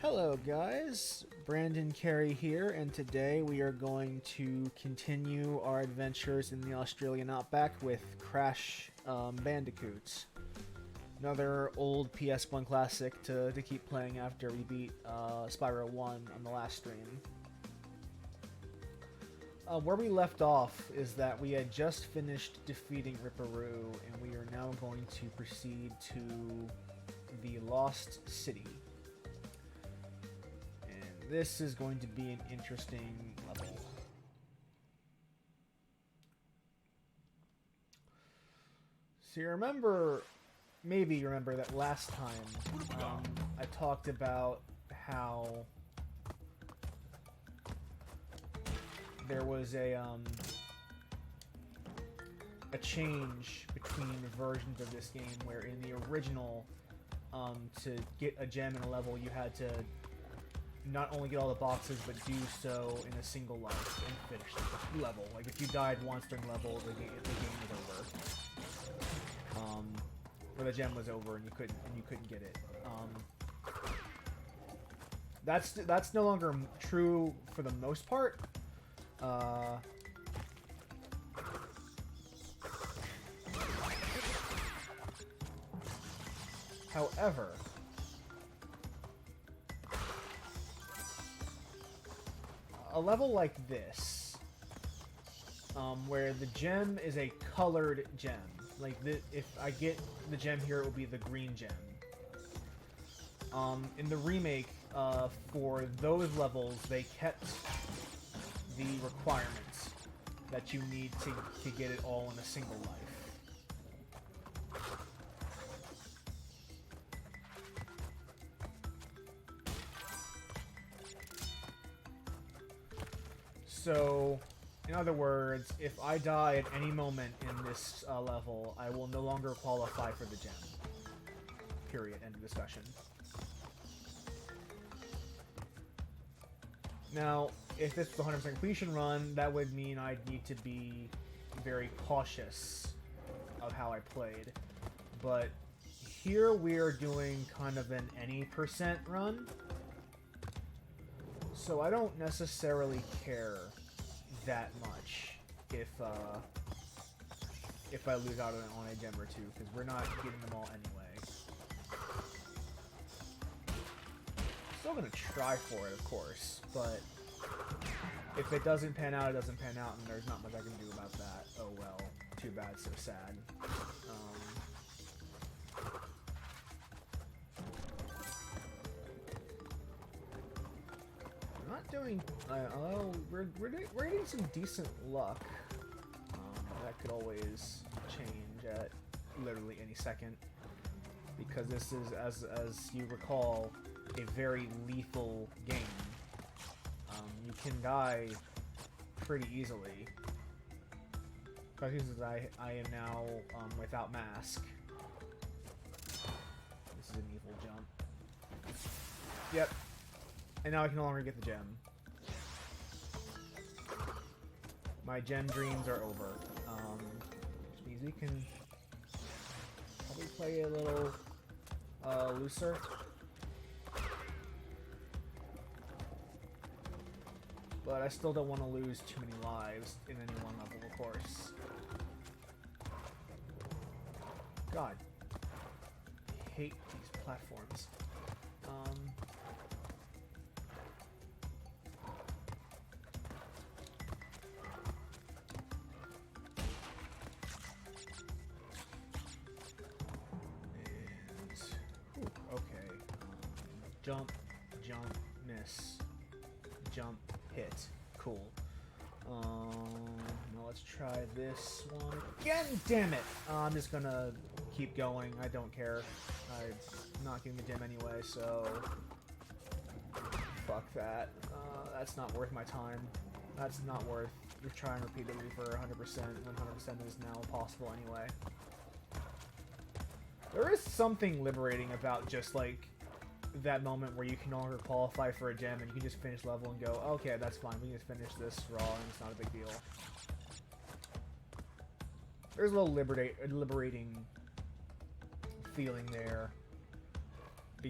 Hello guys, Brandon Carey here, and today we are going to continue our adventures in the Australian outback with Crash Bandicoot. Another old PS1 classic to keep playing after we beat Spyro 1 on the last stream. Where we left off is that we had just finished defeating Ripperoo, and we are now going to proceed to the Lost City. This is going to be an interesting level. So you remember, maybe you remember that last time I talked about how there was a change between the versions of this game, where in the original, to get a gem in a level, you had to not only get all the boxes, but do so in a single life and finish the level. Like, if you died once during level, the game was over. Or the gem was over and you couldn't get it. That's no longer true for the most part. However, a level like this, where the gem is a colored gem, like if I get the gem here, it will be the green gem. In the remake, for those levels, they kept the requirements that you need to get it all in a single life. So, in other words, if I die at any moment in this level, I will no longer qualify for the gem. Period. End of discussion. Now, if this was a 100% completion run, that would mean I'd need to be very cautious of how I played. But here we're doing kind of an any percent run. So I don't necessarily care that much if I lose out on a gem or two, because we're not getting them all anyway. Still gonna try for it, of course, but if it doesn't pan out, it doesn't pan out, and there's not much I can do about that. Oh well, too bad, so sad. Not doing. Oh, we're getting some decent luck. That could always change at literally any second, because this is, as you recall, a very lethal game. You can die pretty easily. Especially since I am now without mask. This is an evil jump. Yep. And now I can no longer get the gem. My gem dreams are over. Which means we can probably play a little looser. But I still don't want to lose too many lives in any one level, of course. God. I hate these platforms. Jump, jump, miss. Jump, hit. Cool. Now let's try this one again. Damn it! I'm just gonna keep going. I don't care. I'm not getting the gem anyway, so fuck that. That's not worth my time. That's not worth trying repeatedly for 100% when 100% is now possible anyway. There is something liberating about just like that moment where you can no longer qualify for a gem and you can just finish level and go, okay, that's fine, we can just finish this raw and it's not a big deal. There's a little liberating feeling there.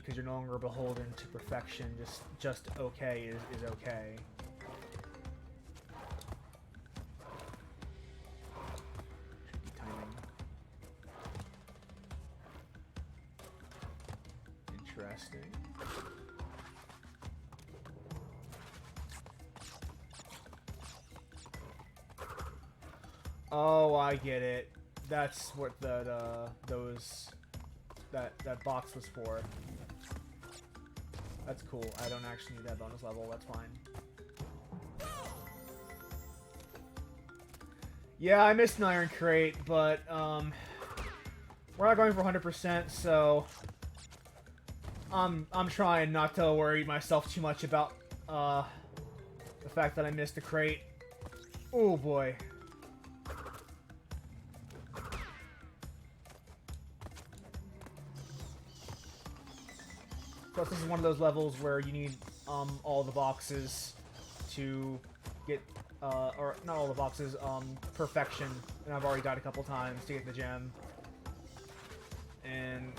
because you're no longer beholden to perfection. Just okay is okay. Tricky timing. Interesting. Oh, I get it. That's what that box was for. That's cool. I don't actually need that bonus level. That's fine. Yeah, I missed an iron crate, but we're not going for 100%, so I'm trying not to worry myself too much about the fact that I missed a crate. Oh boy. Plus, this is one of those levels where you need all the boxes to get, or not all the boxes, perfection. And I've already died a couple times to get the gem. And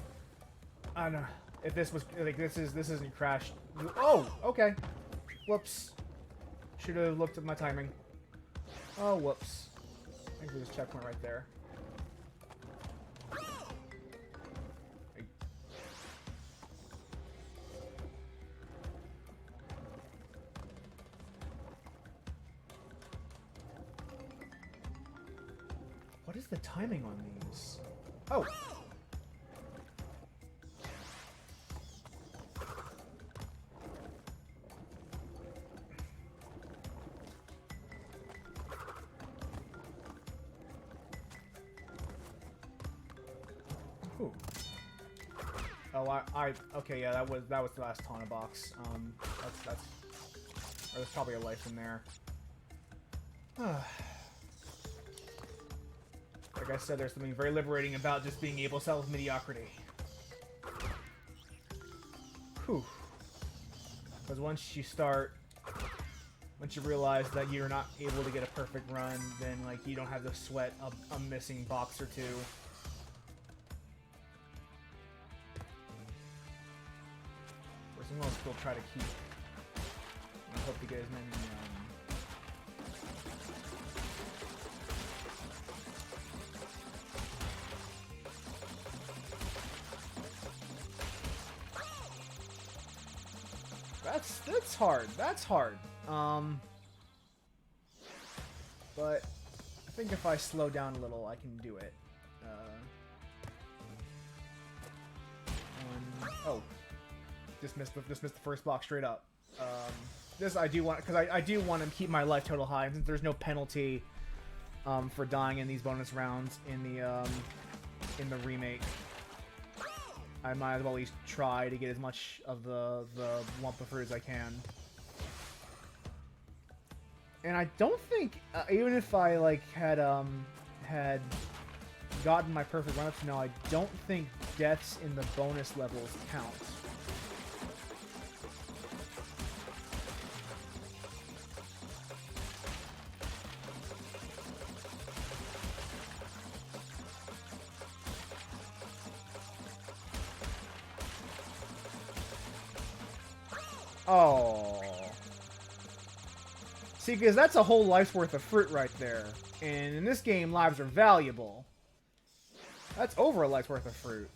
I don't know if this was like this isn't Crash. Oh, okay. Whoops. Should have looked at my timing. Oh, whoops. I think there's a checkpoint right there. What is the timing on these? Oh! Ooh. Oh, okay, yeah, that was the last Tana box. There's probably a life in there. Like I said, there's something very liberating about just being able to settle with mediocrity. Whew. Because once you realize that you're not able to get a perfect run, then like you don't have to sweat a missing box or two. Whereas I'm gonna still try to keep. I hope to get as many. That's hard. That's hard. But I think if I slow down a little, I can do it. Oh, just missed the first block straight up. This I do want because I do want to keep my life total high since there's no penalty for dying in these bonus rounds in the remake. I might as well at least try to get as much of the Wumpa fruit as I can. And I don't think, even if I like had gotten my perfect run up to now, I don't think deaths in the bonus levels count. Oh. See, because that's a whole life's worth of fruit right there. And in this game, lives are valuable. That's over a life's worth of fruit.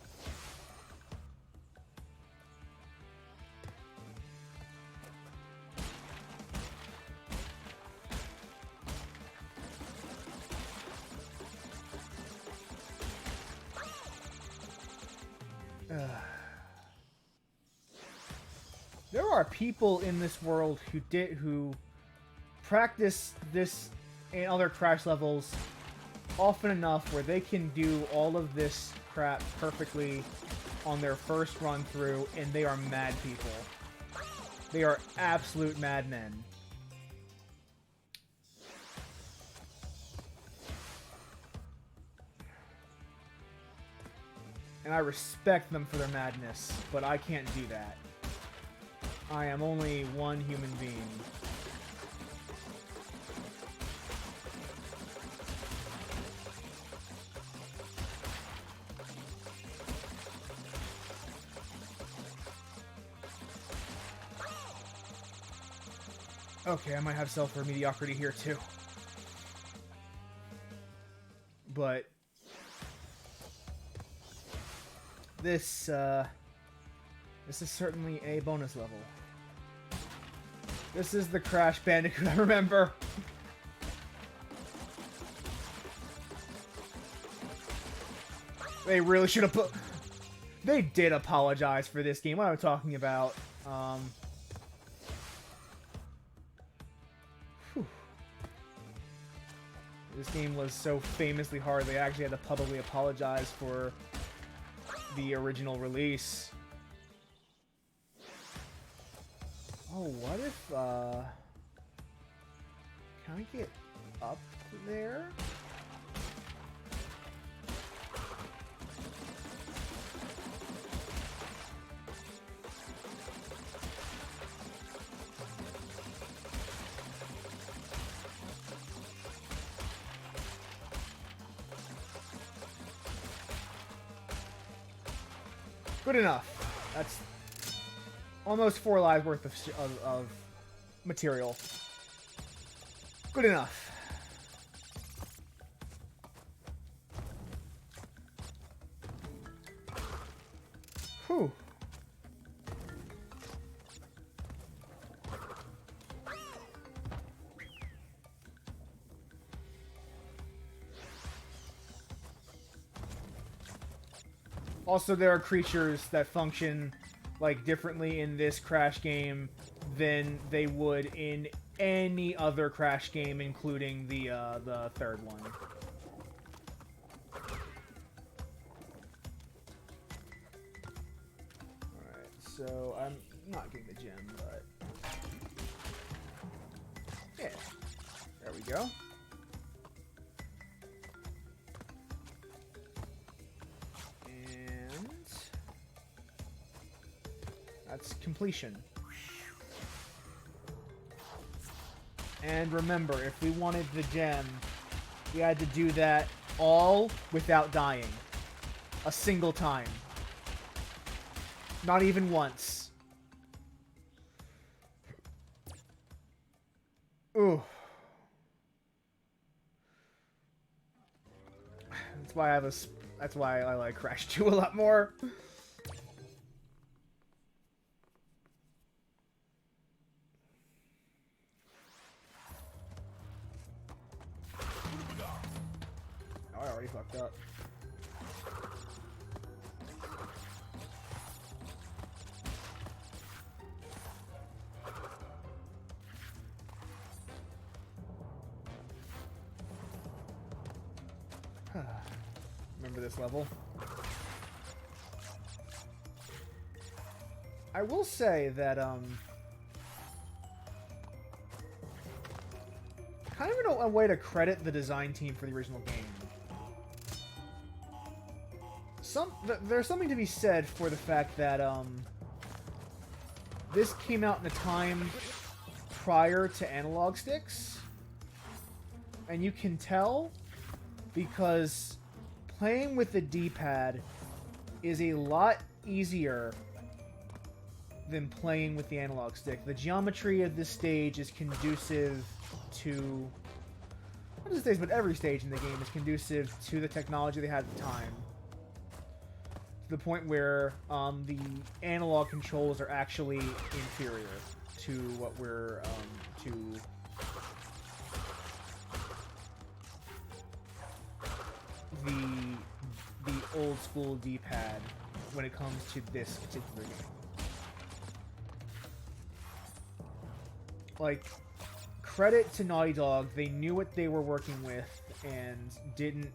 There are people in this world who practice this in other Crash levels often enough where they can do all of this crap perfectly on their first run through, and they are mad people. They are absolute madmen. And I respect them for their madness, but I can't do that. I am only one human being. Okay, I might have self for mediocrity here too. But this is certainly a bonus level. This is the Crash Bandicoot I remember. They really should have put... They did apologize for this game. What am I talking about? This game was so famously hard, they actually had to publicly apologize for the original release. Oh, what if, can I get up there? Good enough. That's almost 4 lives worth of material. Good enough. Whew. Also, there are creatures that function like differently in this Crash game than they would in any other Crash game, including the third one. Alright, so I'm not getting the gem, but yeah, there we go. That's completion. And remember, if we wanted the gem, we had to do that all without dying. A single time. Not even once. Ooh. That's why that's why I like Crash 2 a lot more. I already fucked up. Remember this level? I will say that, kind of a way to credit the design team for the original game. There's something to be said for the fact that this came out in a time prior to analog sticks, and you can tell because playing with the D-pad is a lot easier than playing with the analog stick. The geometry of this stage is conducive to, not just stage, but every stage in the game is conducive to the technology they had at the time. To the point where the analog controls are actually inferior to what we're to the old school D-pad when it comes to this particular game. Like, credit to Naughty Dog, they knew what they were working with and didn't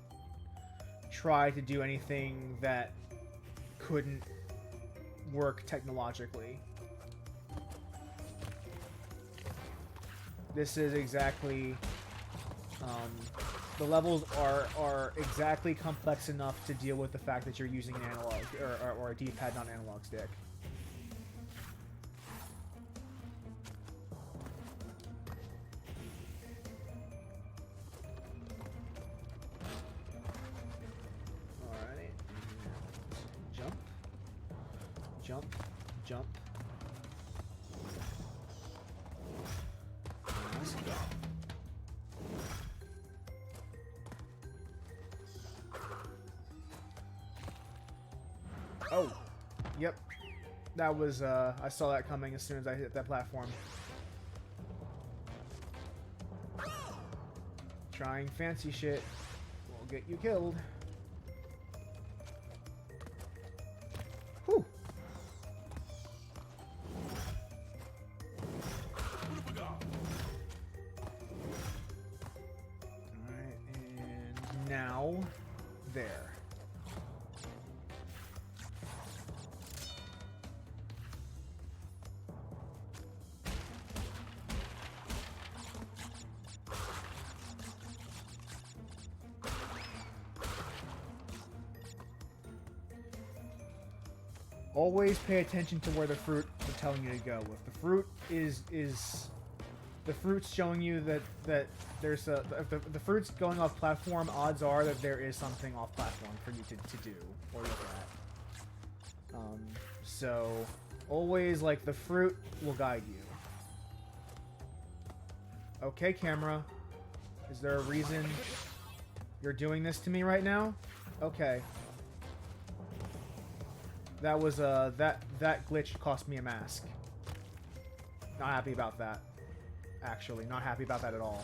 try to do anything that couldn't work technologically. This is exactly... the levels are exactly complex enough to deal with the fact that you're using an analog, or a D-pad, not an analog stick. Jump. Oh, yep. That was, I saw that coming as soon as I hit that platform. Trying fancy shit will get you killed. Whew. Alright, and now, there. Always pay attention to where the fruit is telling you to go. If the fruit is the fruit's showing you that there's a if the fruit's going off platform, odds are that there is something off platform for you to do or look at. So always like the fruit will guide you. Okay, camera. Is there a reason you're doing this to me right now? Okay. That was that glitch cost me a mask. Not happy about that. Actually, not happy about that at all.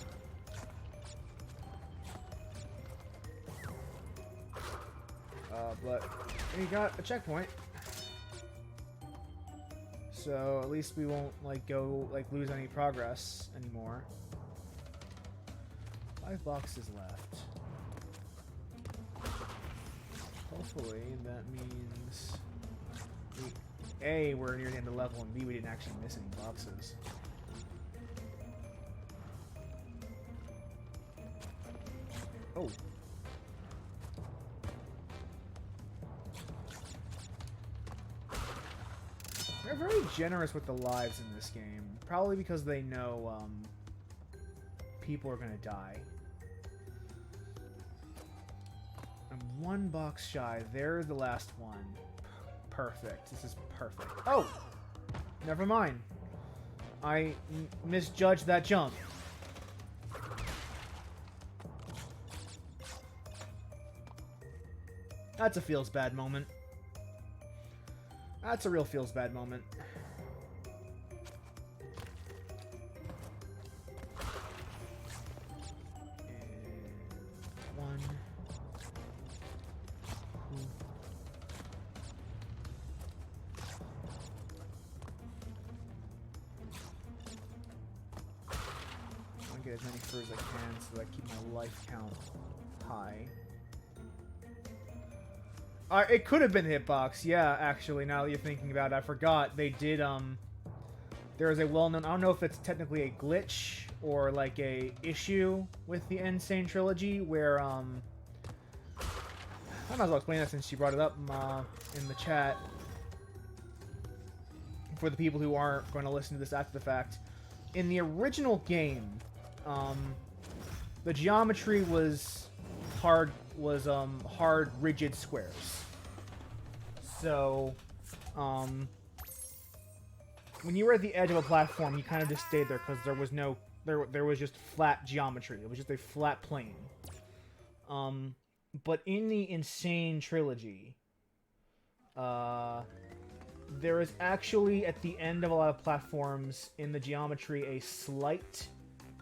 But we got a checkpoint. So at least we won't lose any progress anymore. 5 boxes left. Hopefully that means A, we're near the end of the level, and B, we didn't actually miss any boxes. Oh. They're very generous with the lives in this game. Probably because they know, people are gonna die. I'm 1 box shy. They're the last one. Perfect. This is perfect. Oh! Never mind. I misjudged that jump. That's a feels bad moment. That's a real feels bad moment. And 1, 2. I want to get as many fruit as I can so that I keep my life count high. It could have been hitbox, yeah, actually, now that you're thinking about it. I forgot. They did, there is a well-known... I don't know if it's technically a glitch or, like, a issue with the Insane Trilogy where, I might as well explain that since she brought it up in the chat. For the people who aren't going to listen to this after the fact. In the original game, the geometry was hard, rigid squares. So, when you were at the edge of a platform, you kind of just stayed there because there was no, there was just flat geometry. It was just a flat plane. But in the Insane Trilogy, there is actually, at the end of a lot of platforms in the geometry, a slight,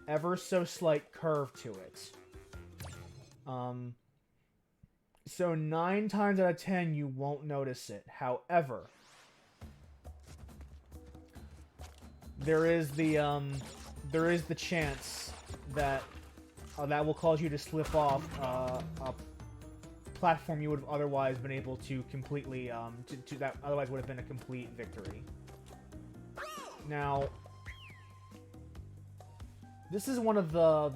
ever so slight curve to it. So 9 times out of 10, you won't notice it. However, there is the chance that that will cause you to slip off a platform you would have otherwise been able to completely that otherwise would have been a complete victory. Now, this is one of the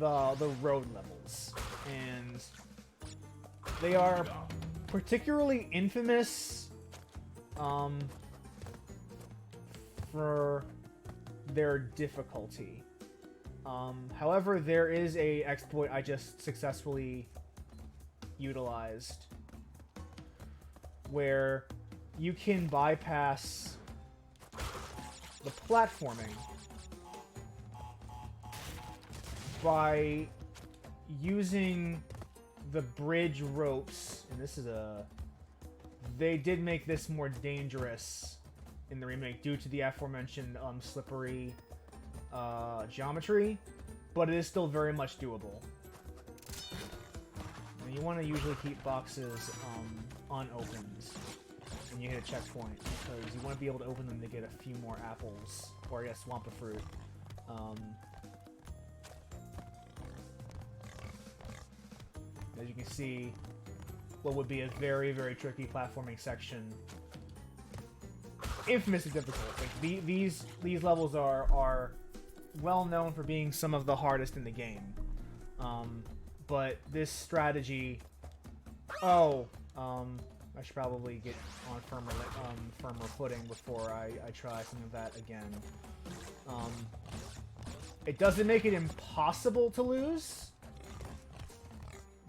road levels, and they are particularly infamous for their difficulty. However, there is a exploit I just successfully utilized where you can bypass the platforming by using the bridge ropes, and this is a They did make this more dangerous in the remake due to the aforementioned slippery geometry, but it is still very much doable. And you want to usually keep boxes unopened when you hit a checkpoint, because you want to be able to open them to get a few more apples, or I guess swamp of fruit. As you can see, what would be a very, very tricky platforming section, infamously difficult. Like these levels are well known for being some of the hardest in the game. But this strategy, I should probably get on firmer footing before I try some of that again. It doesn't make it impossible to lose,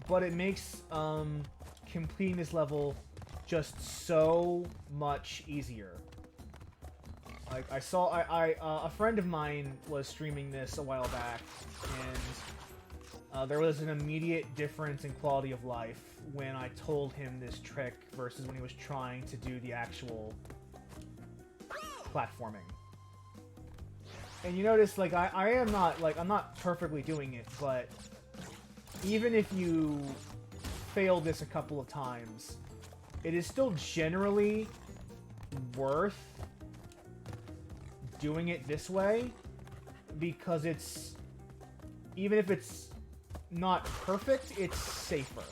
but it makes completing this level just so much easier. Like I saw, a friend of mine was streaming this a while back, and there was an immediate difference in quality of life when I told him this trick versus when he was trying to do the actual platforming. And you notice, like, I'm not perfectly doing it, but even if you fail this a couple of times, it is still generally worth doing it this way, because it's, even if it's not perfect, it's safer.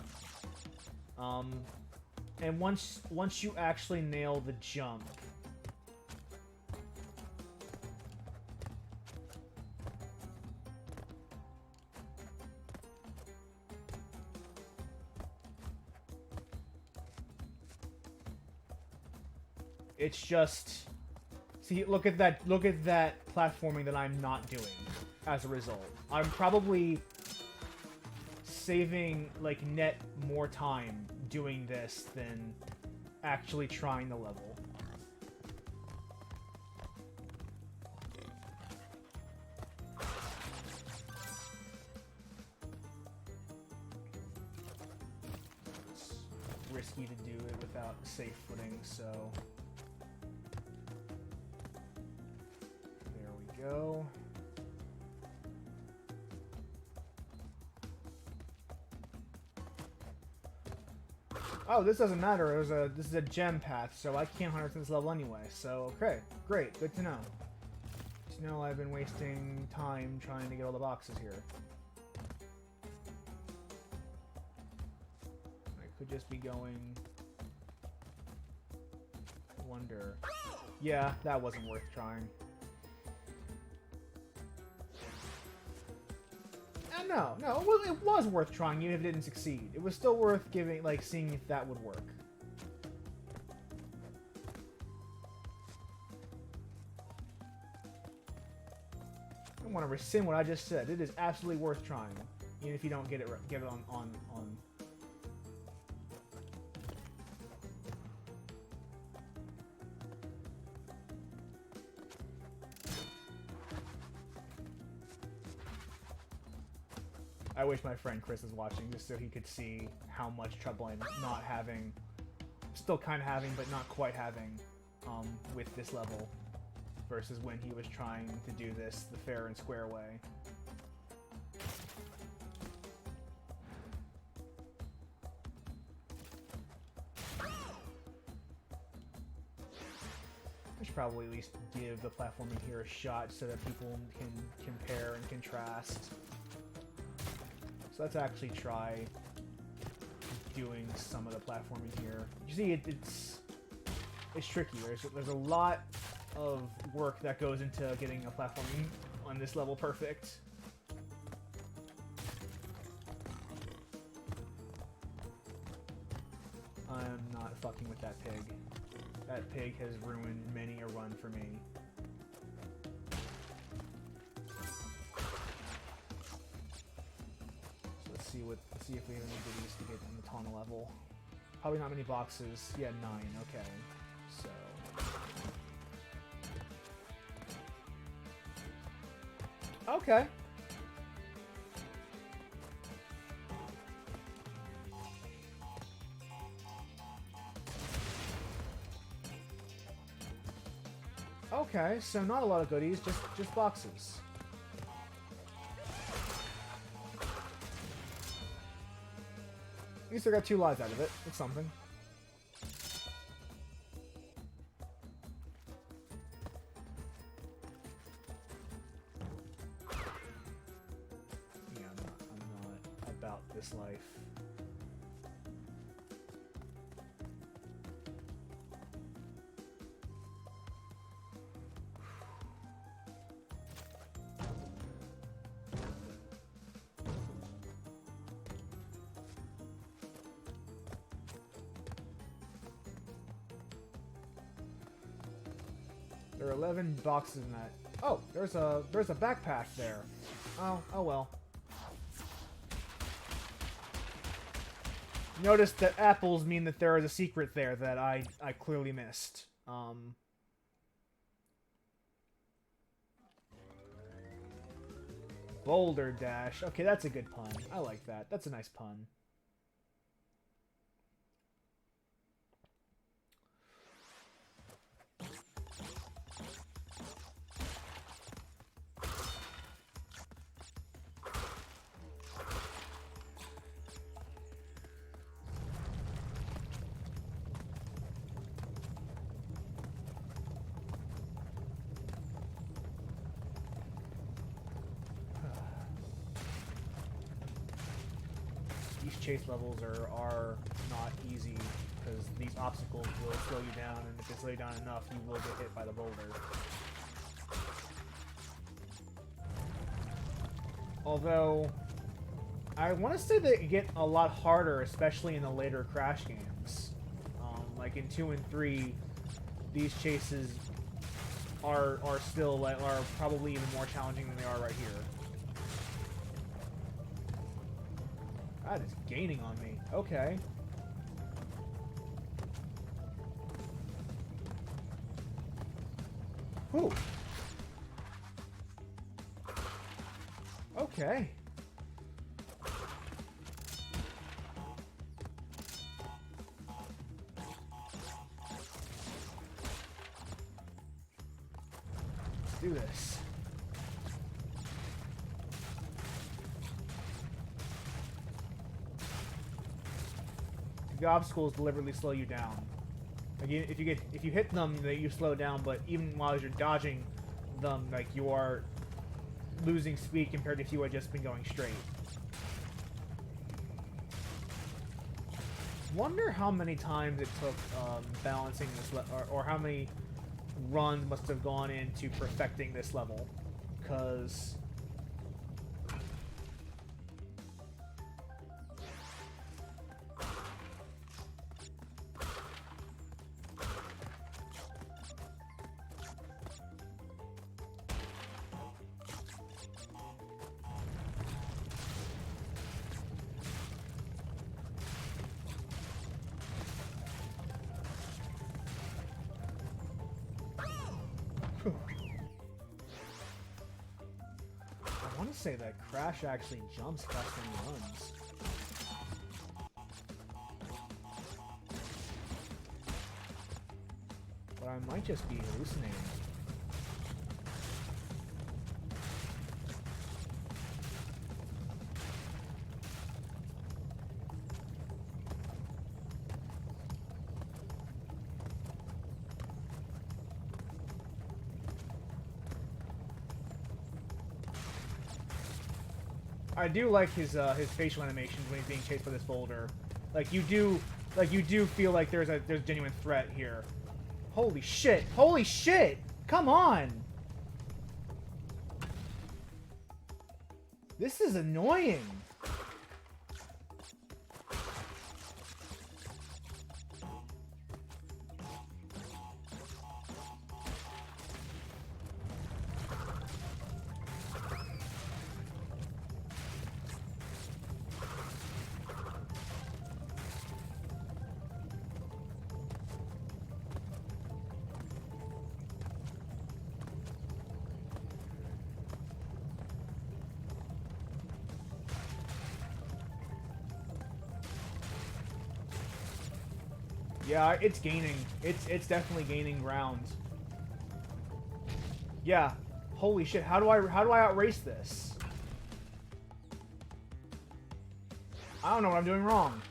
And once you actually nail the jump, it's just, see, look at that platforming that I'm not doing as a result. I'm probably saving, like, net more time doing this than actually trying the level. It's risky to do it without safe footing, so there we go. Oh, this doesn't matter. This is a gem path, so I can't 100% this level anyway. So, okay, great, good to know. Good to know I've been wasting time trying to get all the boxes here. I could just be going. Wonder. Yeah, that wasn't worth trying. No, it was worth trying, even if it didn't succeed. It was still worth seeing if that would work. I don't want to rescind what I just said. It is absolutely worth trying, even if you don't get it on. I wish my friend Chris was watching, just so he could see how much trouble I'm not having, still kind of having, but not quite having, with this level, versus when he was trying to do this the fair and square way. I should probably at least give the platforming here a shot so that people can compare and contrast. So let's actually try doing some of the platforming here. You see, it's tricky. There's a lot of work that goes into getting a platforming on this level perfect. I'm not fucking with that pig. That pig has ruined many a run for me. Let's see if we have any goodies to get in the Tana level. Probably not many boxes. Yeah, 9. Okay. So. Okay. Okay, so not a lot of goodies, just boxes. At least I got 2 lives out of it. It's something. Yeah, I'm not about this life. There are 11 boxes in that. Oh, there's a backpack there. Oh well. Notice that apples mean that there is a secret there that I clearly missed. Boulder Dash. Okay, that's a good pun. I like that. That's a nice pun. These chase levels are not easy because these obstacles will slow you down, and if they slow you down enough, you will get hit by the boulder. Although, I want to say they get a lot harder, especially in the later Crash games. Like in 2 and 3, these chases are still like are probably even more challenging than they are right here. That is gaining on me. Okay. Whew. Okay. Let's do this. The obstacles deliberately slow you down. Like if you hit them, you slow down. But even while you're dodging them, like you are losing speed compared to if you had just been going straight. Wonder how many times it took balancing this, or how many runs must have gone into perfecting this level, because. I want to say that Crash actually jumps faster than he runs. But I might just be hallucinating. I do like his facial animations when he's being chased by this boulder. Like you do feel like there's genuine threat here. Holy shit! Holy shit! Come on! This is annoying. Yeah, it's gaining. It's definitely gaining ground. Yeah. Holy shit, how do I outrace this? I don't know what I'm doing wrong.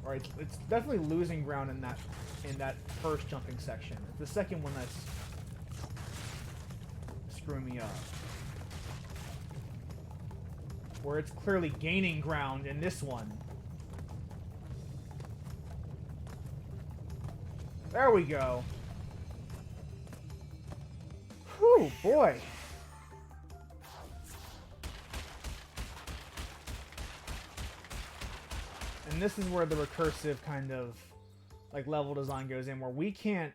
Right, it's definitely losing ground in that first jumping section. It's the second one that's screwing me up. Where it's clearly gaining ground in this one. There we go. Whew, boy. And this is where the recursive kind of like level design goes in, where we can't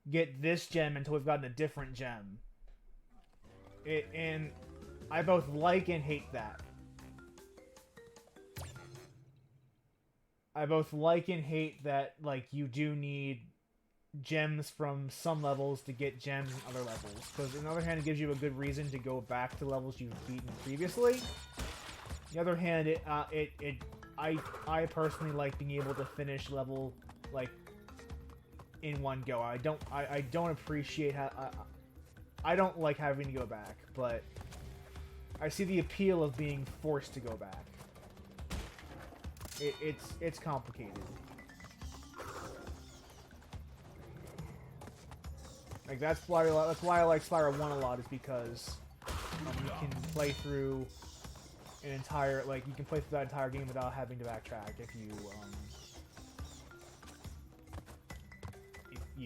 get this gem until we've gotten a different gem. And I both like and hate that. I both like and hate that, like, you do need gems from some levels to get gems in other levels. Because on the other hand, it gives you a good reason to go back to levels you've beaten previously. On the other hand, I personally like being able to finish level, like, in one go. I don't appreciate how... I don't like having to go back, but I see the appeal of being forced to go back. It's complicated. Like, that's why I like Spyro 1 a lot, is because you can play through an entire, like, you can play through that entire game without having to backtrack if you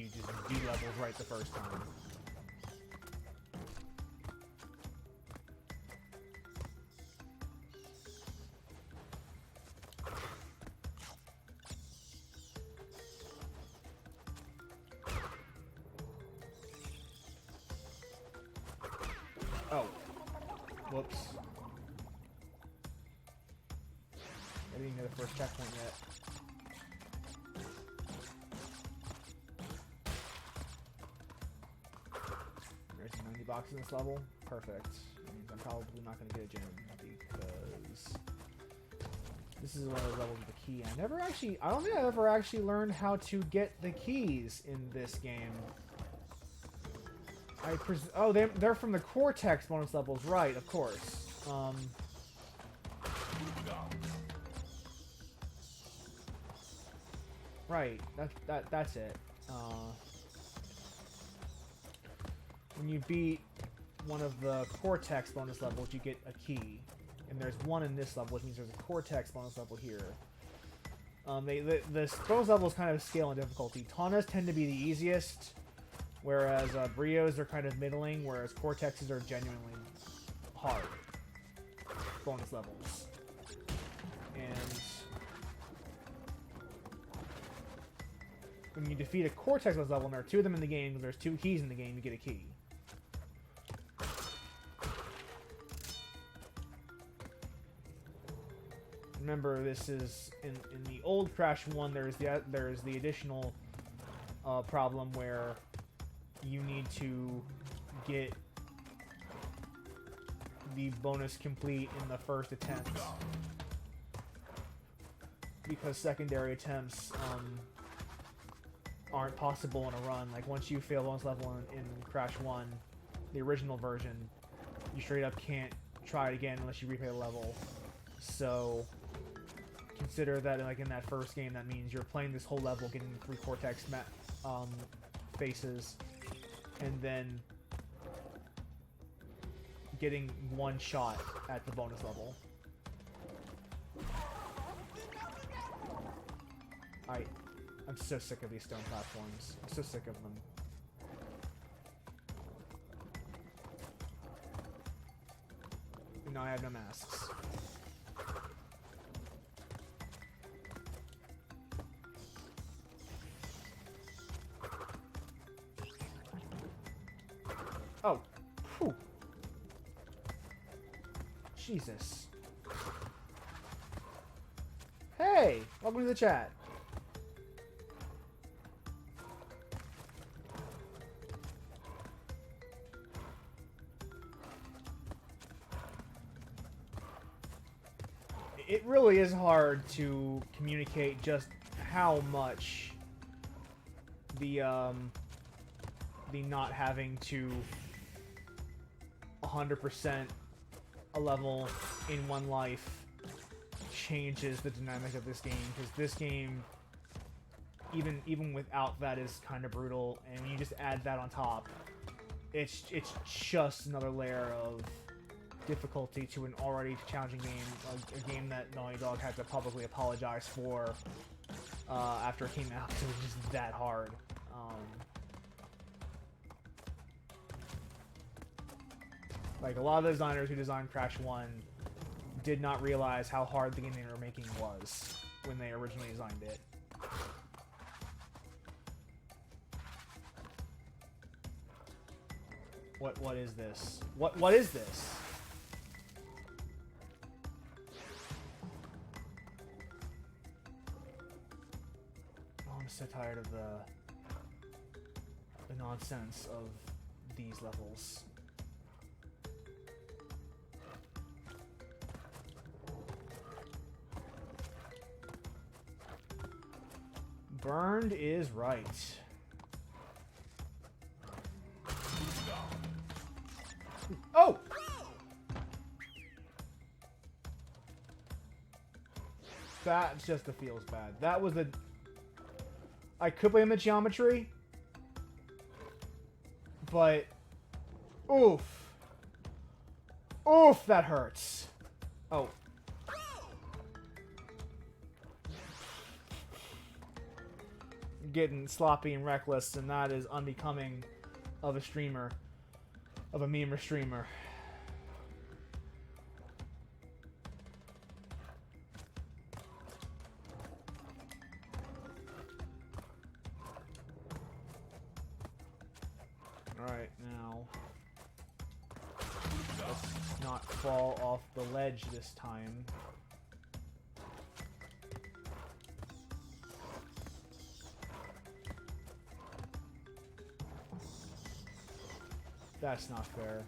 just do levels right the first time. Oh. Whoops. I didn't get the first checkpoint yet. There's 90 boxes in this level. Perfect. That means I'm probably not going to get a gem because this is one of those levels with the key. I don't think I ever actually learned how to get the keys in this game. Oh, they're from the Cortex bonus levels, right? Of course. Right. That's it. When you beat one of the Cortex bonus levels, you get a key, and there's one in this level, which means there's a Cortex bonus level here. The bonus levels kind of scale in difficulty. Taunas tend to be the easiest. Whereas Brios are kind of middling, whereas Cortexes are genuinely hard bonus levels. And when you defeat a Cortex bonus level, and there are two of them in the game, there's two keys in the game, you get a key. Remember, this is in the old Crash 1. There's the additional problem where you need to get the bonus complete in the first attempt, because secondary attempts aren't possible in a run. Like, once you fail bonus level in Crash 1, the original version, you straight up can't try it again unless you replay the level. So consider that, like, in that first game, that means you're playing this whole level, getting 3 Cortex faces, and then getting one shot at the bonus level. I'm so sick of these stone platforms. I'm so sick of them. And now I have no masks. Oh. Whew. Jesus. Hey, welcome to the chat. It really is hard to communicate just how much the not having to 100% a level in one life changes the dynamic of this game, because this game, even without that, is kind of brutal, and when you just add that on top, it's just another layer of difficulty to an already challenging game, a game that Naughty Dog had to publicly apologize for after it came out. It was just that hard. Like, a lot of the designers who designed Crash 1 did not realize how hard the game they were making was when they originally designed it. What is this? What is this? Oh, I'm so tired of the nonsense of these levels. Burned is right. Oh! That just feels bad. That was a... I could blame the geometry, but... Oof. Oof, that hurts. Oh. Getting sloppy and reckless, and that is unbecoming of a streamer, of a meme streamer. Alright, now let's not fall off the ledge this time. That's not fair.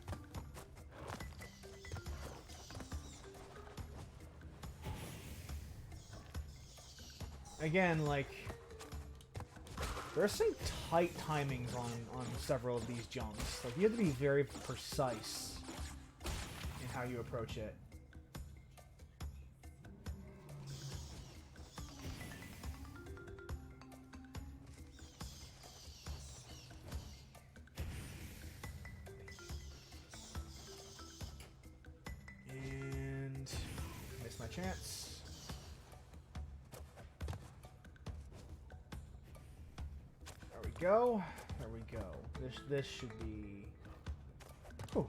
Again, like, there are some tight timings on several of these jumps. Like, you have to be very precise in how you approach it. Chance. There we go. There we go. This should be... Whew.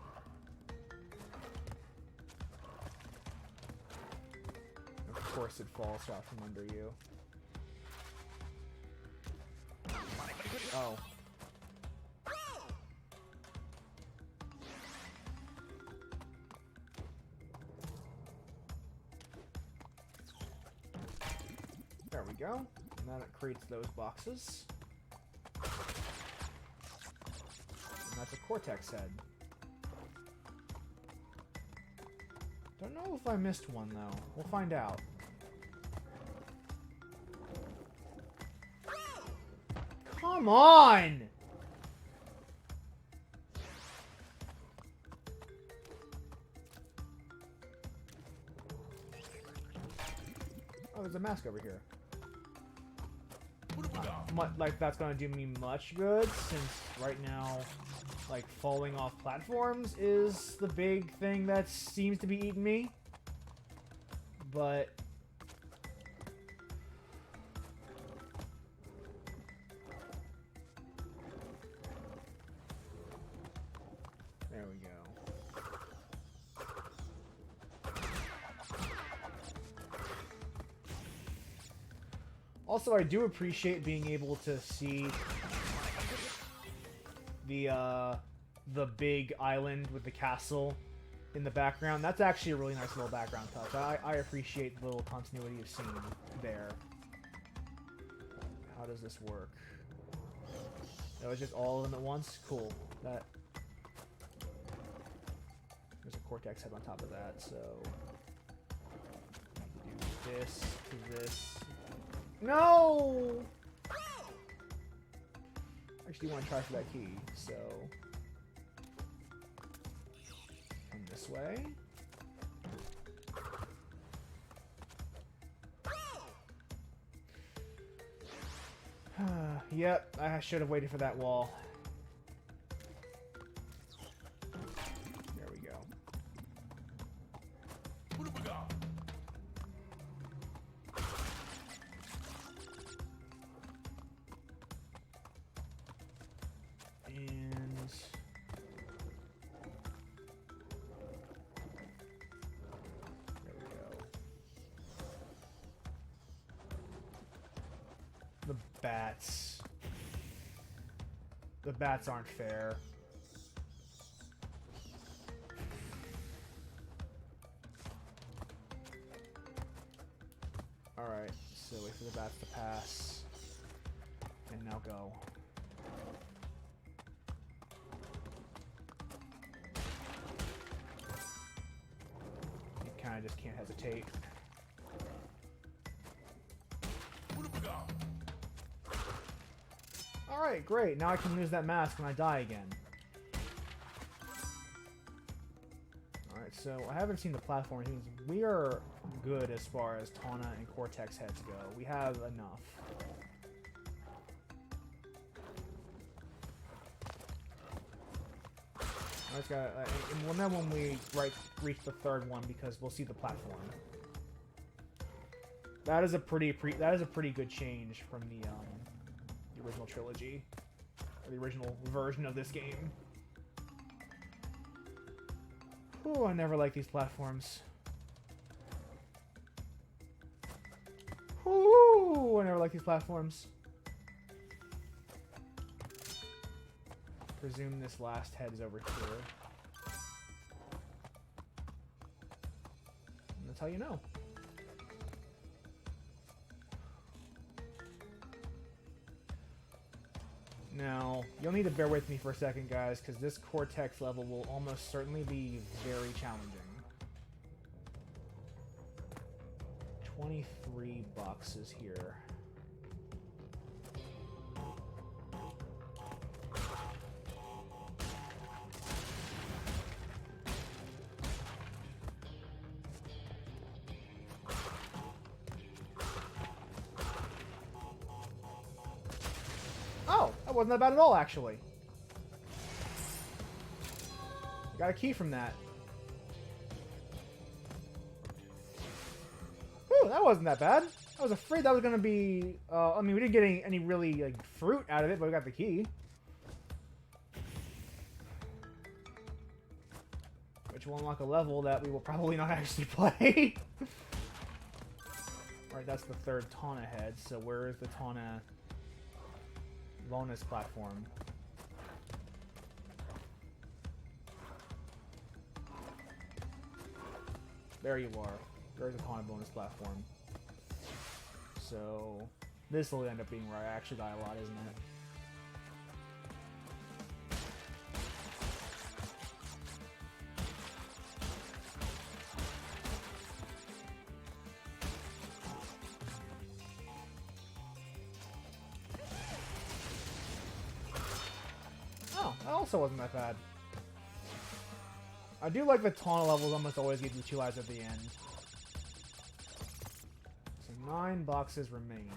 Of course it falls out from under you. Oh. There we go. And then it creates those boxes. And that's a Cortex head. Don't know if I missed one, though. We'll find out. Come on! Oh, there's a mask over here. Like, that's gonna do me much good, since right now, like, falling off platforms is the big thing that seems to be eating me. But... there we go. Also, I do appreciate being able to see the big island with the castle in the background. That's actually a really nice little background touch. I appreciate the little continuity of scene there. How does this work? That was just all of them at once? Cool. That... There's a Cortex head on top of that, so... Do this to this... No! I actually want to try for that key, so... Come this way. Yep, I should have waited for that wall. There we go. And... there we go. The bats. The bats aren't fair. Alright, so wait for the bats to pass. And now go. You kinda just can't hesitate. Alright, great. Now I can lose that mask when I die again. Alright, so I haven't seen the platform. We are good as far as Tawna and Cortex heads go. We have enough. I just gotta, and we'll know when we reach the third one because we'll see the platform. That is a pretty good change from the original trilogy, or the original version of this game. Ooh, I never like these platforms. Ooh, I never like these platforms. Presume this last head is over here. And that's how you know. Now, you'll need to bear with me for a second, guys, because this Cortex level will almost certainly be very challenging. $23 is here. Wasn't that bad at all, actually. Got a key from that. Whew, that wasn't that bad. I was afraid that was gonna be. I mean, we didn't get any really like fruit out of it, but we got the key, which will unlock a level that we will probably not actually play. Alright, that's the third Tawna head. So where is the Tawna bonus platform? There you are. There's a Tawna bonus platform. So this will end up being where I actually die a lot, isn't it? That also wasn't that bad. I do like the Tawna levels almost always give you 2 lives at the end. So 9 boxes remain.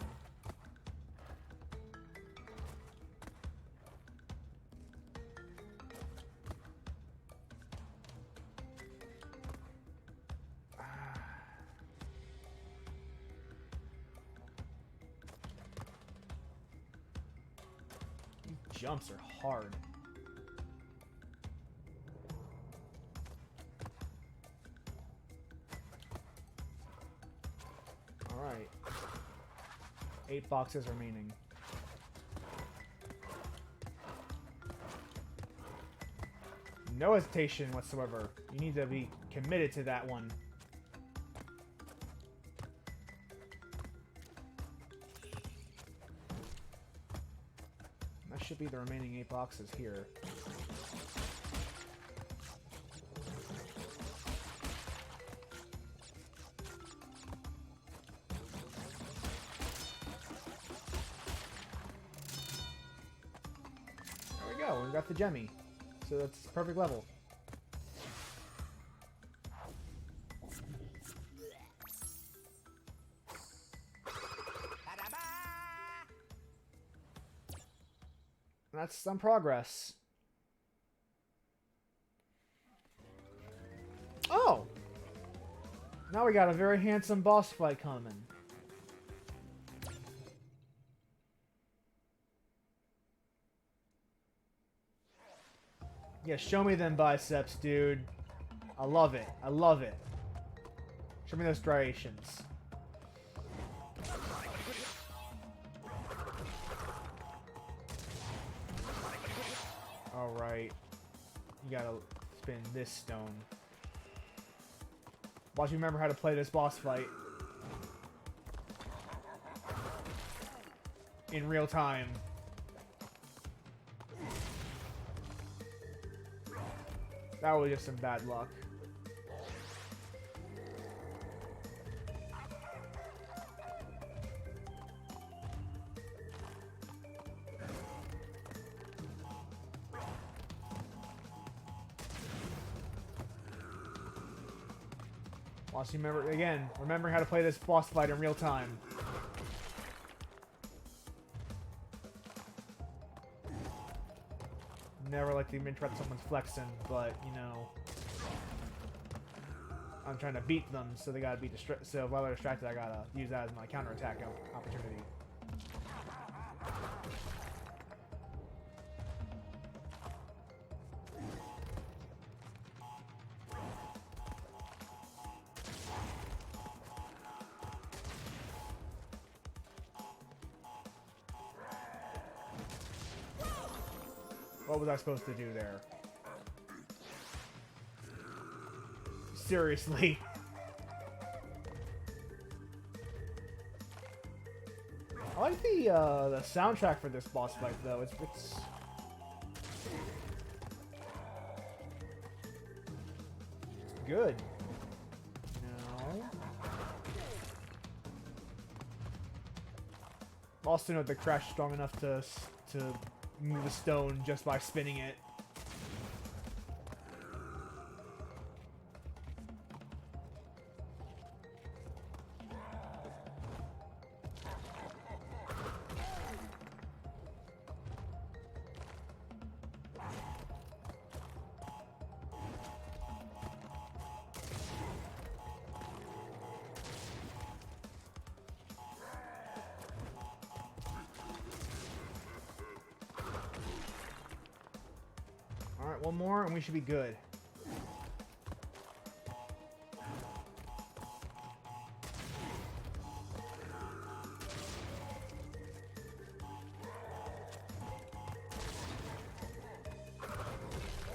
These jumps are hard. Alright. 8 boxes remaining. No hesitation whatsoever. You need to be committed to that one. That should be the remaining 8 boxes here. There we go, we got the Gemmy. So that's a perfect level. That's some progress. Oh! Now we got a very handsome boss fight coming. Yeah, show me them biceps, dude. I love it. I love it. Show me those striations. Alright. You gotta spin this stone. Watch me remember how to play this boss fight. In real time. That was just some bad luck. Watch you remember again. Remembering how to play this boss fight in real time. Never like to interrupt someone's flexing, but you know, I'm trying to beat them, so they gotta be distracted. So while they're distracted, I gotta use that as my counterattack opportunity. What was I supposed to do there? Seriously. I like the soundtrack for this boss fight though. It's good. No. Also know the Crash strong enough to move a stone just by spinning it. Alright, one more and we should be good.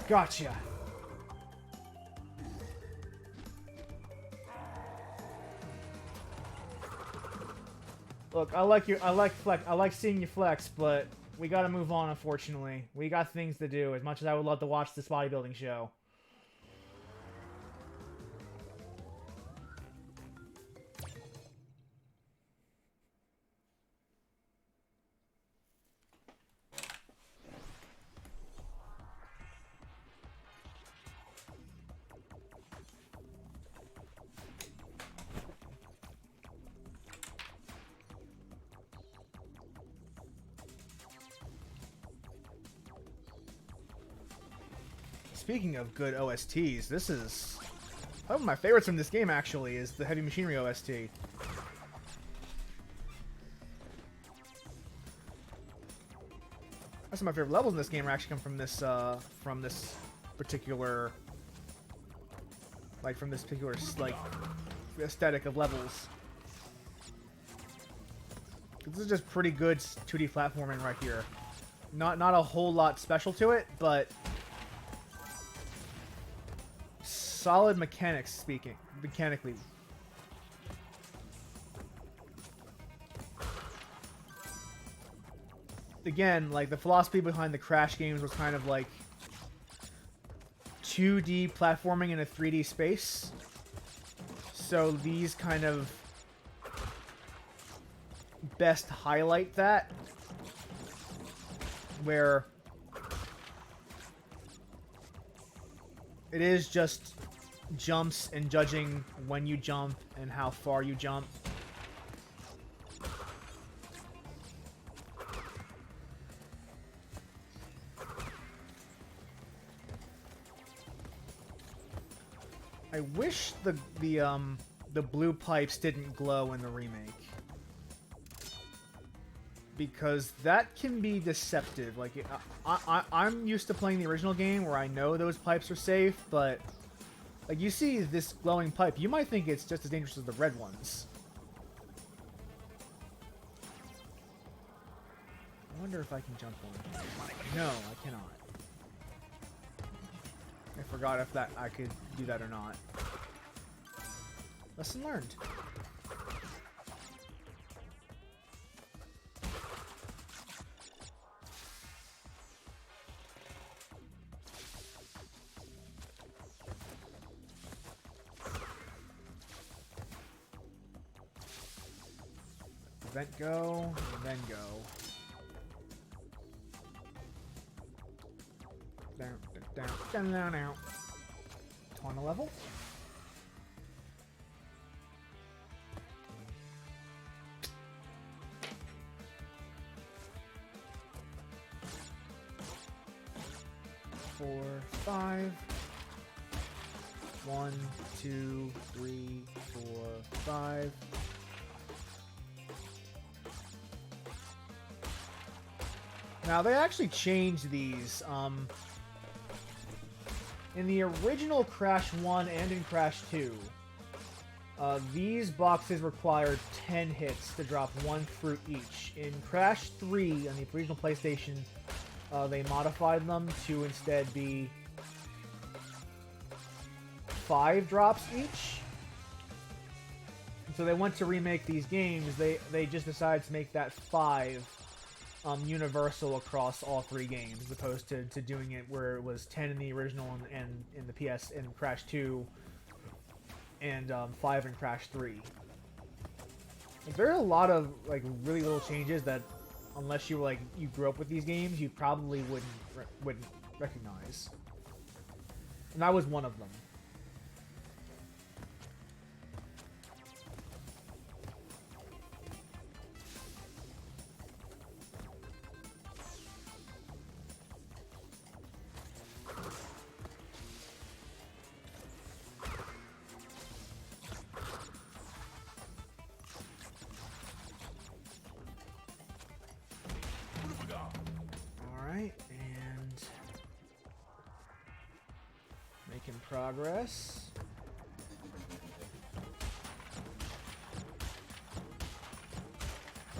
Gotcha. Look, I like seeing you flex, but we gotta move on, unfortunately. We got things to do, as much as I would love to watch this bodybuilding show. Speaking of good OSTs, this is one of my favorites from this game, actually, is the Heavy Machinery OST. That's some of my favorite levels in this game are actually come from this particular, like, aesthetic of levels. This is just pretty good 2D platforming right here. Not a whole lot special to it, but solid mechanically. Again, like, the philosophy behind the Crash games was kind of like 2D platforming in a 3D space. So these kind of best highlight that, where it is just jumps and judging when you jump and how far you jump. I wish the blue pipes didn't glow in the remake, because that can be deceptive. Like, I'm used to playing the original game where I know those pipes are safe, but like, you see this glowing pipe, you might think it's just as dangerous as the red ones. I wonder if I can jump on it. No, I cannot. I forgot if I could do that or not. Lesson learned. Event go, and then go. Down. On a level. Four, 5. 1, 2, 3, 4, 5. Now they actually changed these. In the original Crash 1 and in Crash 2, these boxes required 10 hits to drop 1 fruit each. In Crash 3 on the original PlayStation, they modified them to instead be 5 drops each. So they went to remake these games. They just decided to make that 5 universal across all 3 games, as opposed to doing it where it was 10 in the original and in the PS in Crash 2 and 5 in Crash 3. Like, there are a lot of like really little changes that, unless you you grew up with these games, you probably wouldn't recognize. And that was one of them. Progress.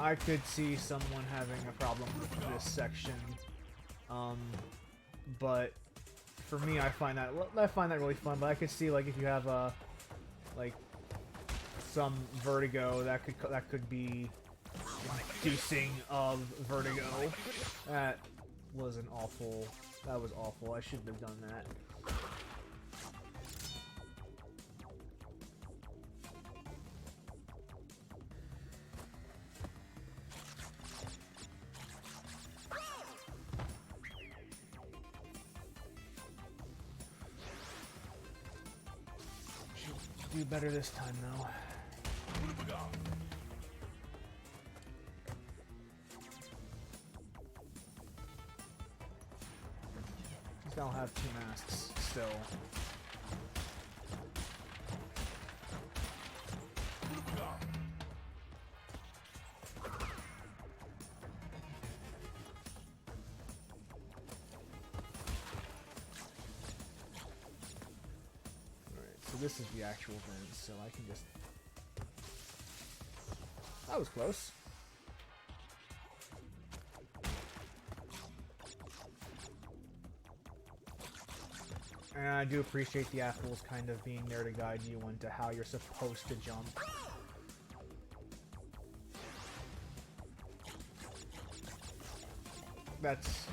I could see someone having a problem with this section, but for me, I find that really fun. But I could see, like, if you have some vertigo, that could be inducing of vertigo. That was awful. I shouldn't have done that. Do better this time, though. I'll have 2 masks still. So this is the actual vent, so I can just... That was close. And I do appreciate the apples kind of being there to guide you into how you're supposed to jump. That's,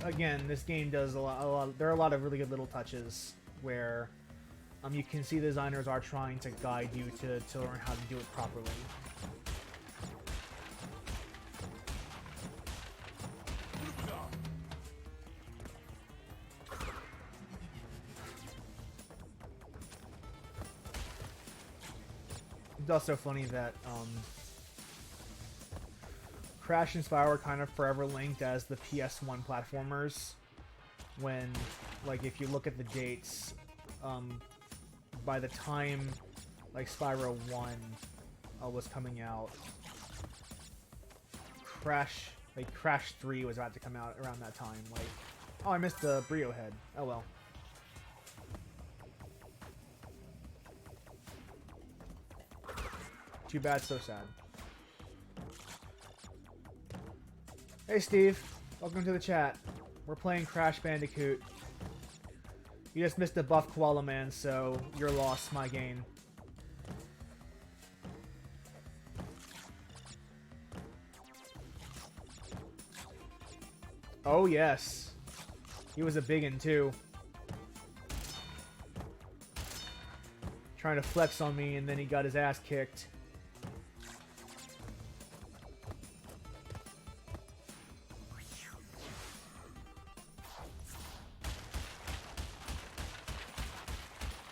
again, this game does a lot. There are a lot of really good little touches where you can see the designers are trying to guide you to learn how to do it properly. It's also funny that Crash and Spyro were kind of forever linked as the PS1 platformers, when, like, if you look at the dates, by the time, like, Spyro 1 was coming out, Crash 3 was about to come out around that time. Like, oh, I missed the Brio head. Oh well. Too bad, so sad. Hey Steve, welcome to the chat. We're playing Crash Bandicoot. You just missed the buff Koala Man, so your loss, my gain. Oh yes. He was a biggin' too. Trying to flex on me, and then he got his ass kicked.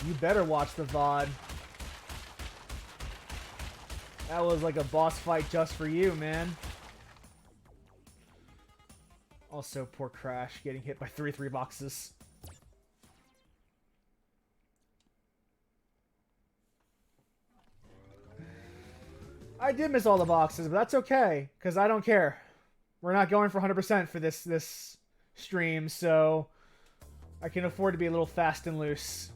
You better watch the VOD. That was like a boss fight just for you, man. Also, poor Crash getting hit by 3 boxes. I did miss all the boxes, but that's okay, because I don't care. We're not going for 100% for this stream, so I can afford to be a little fast and loose.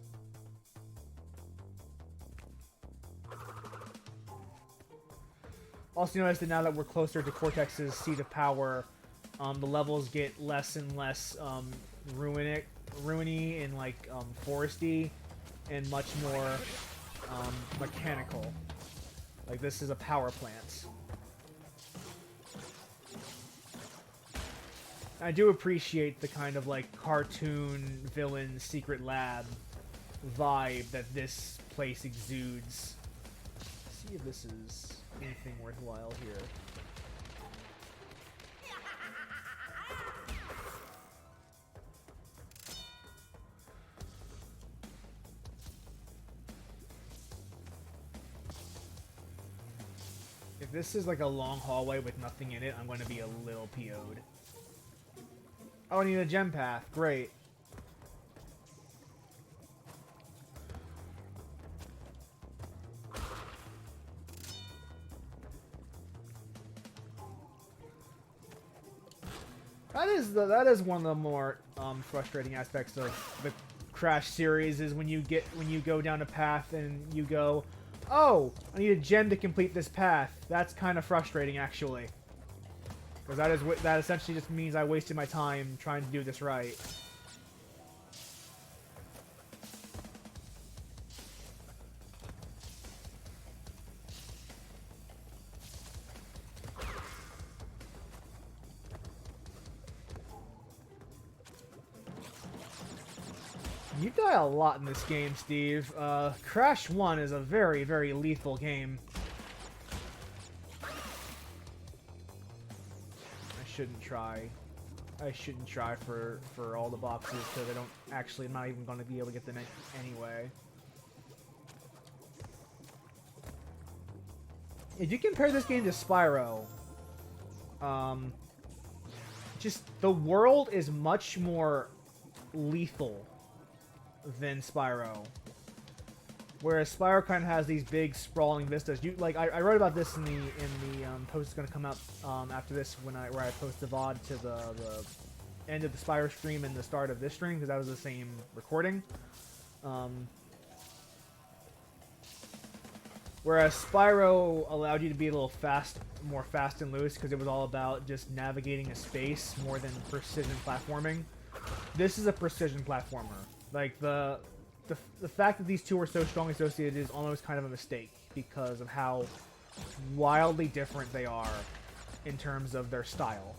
Also notice that now that we're closer to Cortex's seat of power, the levels get less and less ruiny and like foresty, and much more mechanical. Like this is a power plant. I do appreciate the kind of like cartoon villain secret lab vibe that this place exudes. Let's see if this is anything worthwhile here. If this is like a long hallway with nothing in it, I'm going to be a little PO'd. Oh, I need a gem path. Great. That is one of the more frustrating aspects of the Crash series, is when you go down a path and you go, oh, I need a gem to complete this path. That's kind of frustrating, actually, because that essentially just means I wasted my time trying to do this right. You die a lot in this game, Steve. Crash 1 is a very, very lethal game. I shouldn't try for all the boxes, because I don't actually, I'm not even going to be able to get them anyway. If you compare this game to Spyro, just the world is much more lethal than Spyro, whereas Spyro kind of has these big sprawling vistas. I wrote about this in the post that's going to come out after this, where I post the VOD to the end of the Spyro stream and the start of this stream, because that was the same recording. Whereas Spyro allowed you to be a little more fast and loose, because it was all about just navigating a space more than precision platforming. This is a precision platformer. Like the fact that these two are so strongly associated is almost kind of a mistake because of how wildly different they are in terms of their style.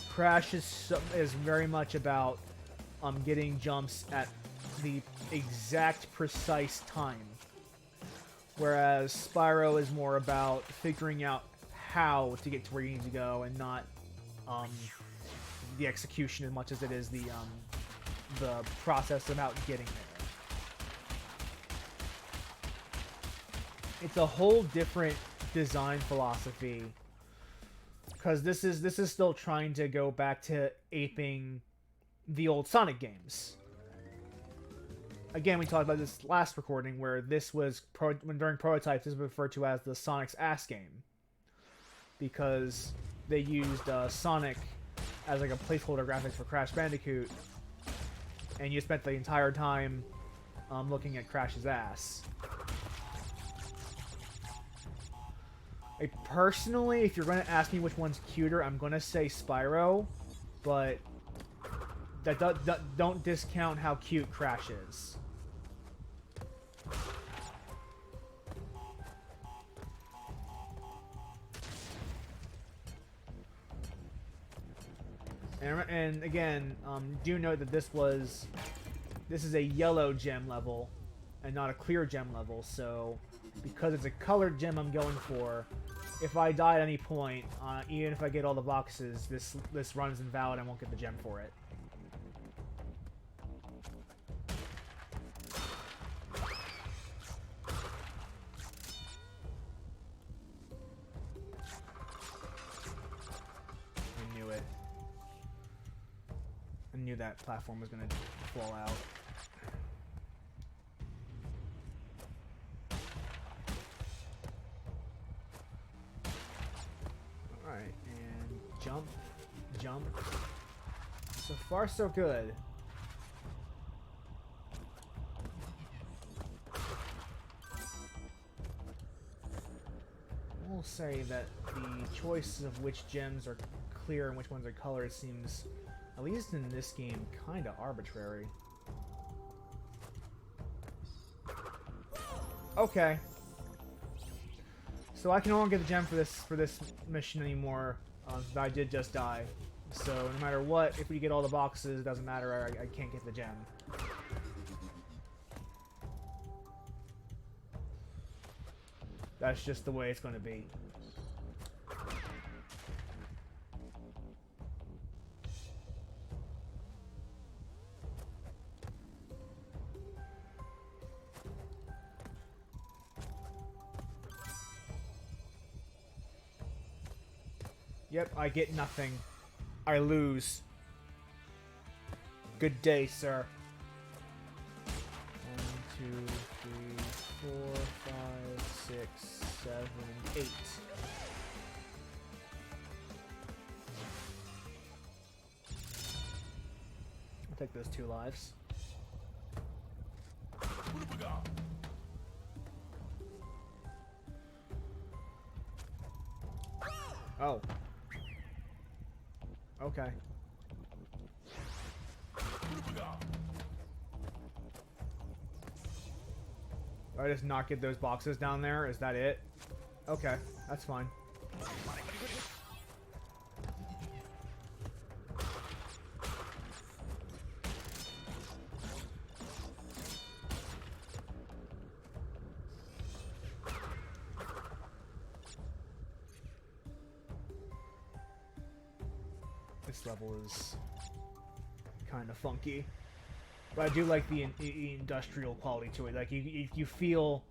Crash is very much about getting jumps at the exact precise time, whereas Spyro is more about figuring out how to get to where you need to go and not the execution as much as it is the process about getting there. It's a whole different design philosophy because this is still trying to go back to aping the old Sonic games. Again, we talked about this last recording where this was during prototypes. This was referred to as the Sonic's ass game because they used Sonic as like a placeholder graphics for Crash Bandicoot, and you spent the entire time looking at Crash's ass. Personally, if you're going to ask me which one's cuter, I'm going to say Spyro, but don't discount how cute Crash is. And again, do note that this is a yellow gem level and not a clear gem level, so because it's a colored gem I'm going for, if I die at any point, even if I get all the boxes, this run is invalid. I won't get the gem for it. I knew it. I knew that platform was going to fall out. Alright, and jump, jump. So far, so good. I will say that the choice of which gems are clear and which ones are colored seems, at least in this game, kind of arbitrary. Okay. So I can only get the gem for this mission anymore. I did just die. So no matter what, if we get all the boxes, it doesn't matter. I can't get the gem. That's just the way it's going to be. Yep, I get nothing. I lose. Good day, sir. 1, 2, 3, 4, 5, 6, 7, 8. I'll take those 2 lives. Oh. Okay. I just not get those boxes down there? Is that it? Okay, that's fine. This level is kind of funky, but I do like the industrial quality to it. Like you feel,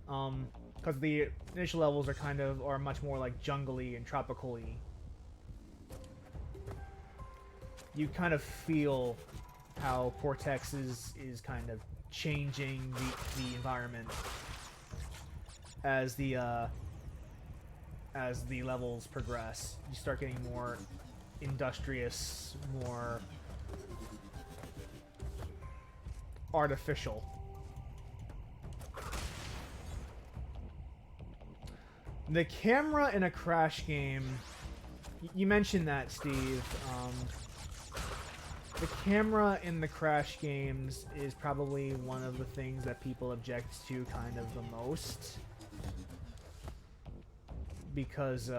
because the initial levels are much more like jungly and tropical-y. You kind of feel how Cortex is kind of changing the environment as the levels progress. You start getting more industrious, more artificial. The camera in a Crash game, you mentioned that, Steve. The camera in the Crash games is probably one of the things that people object to kind of the most. Because,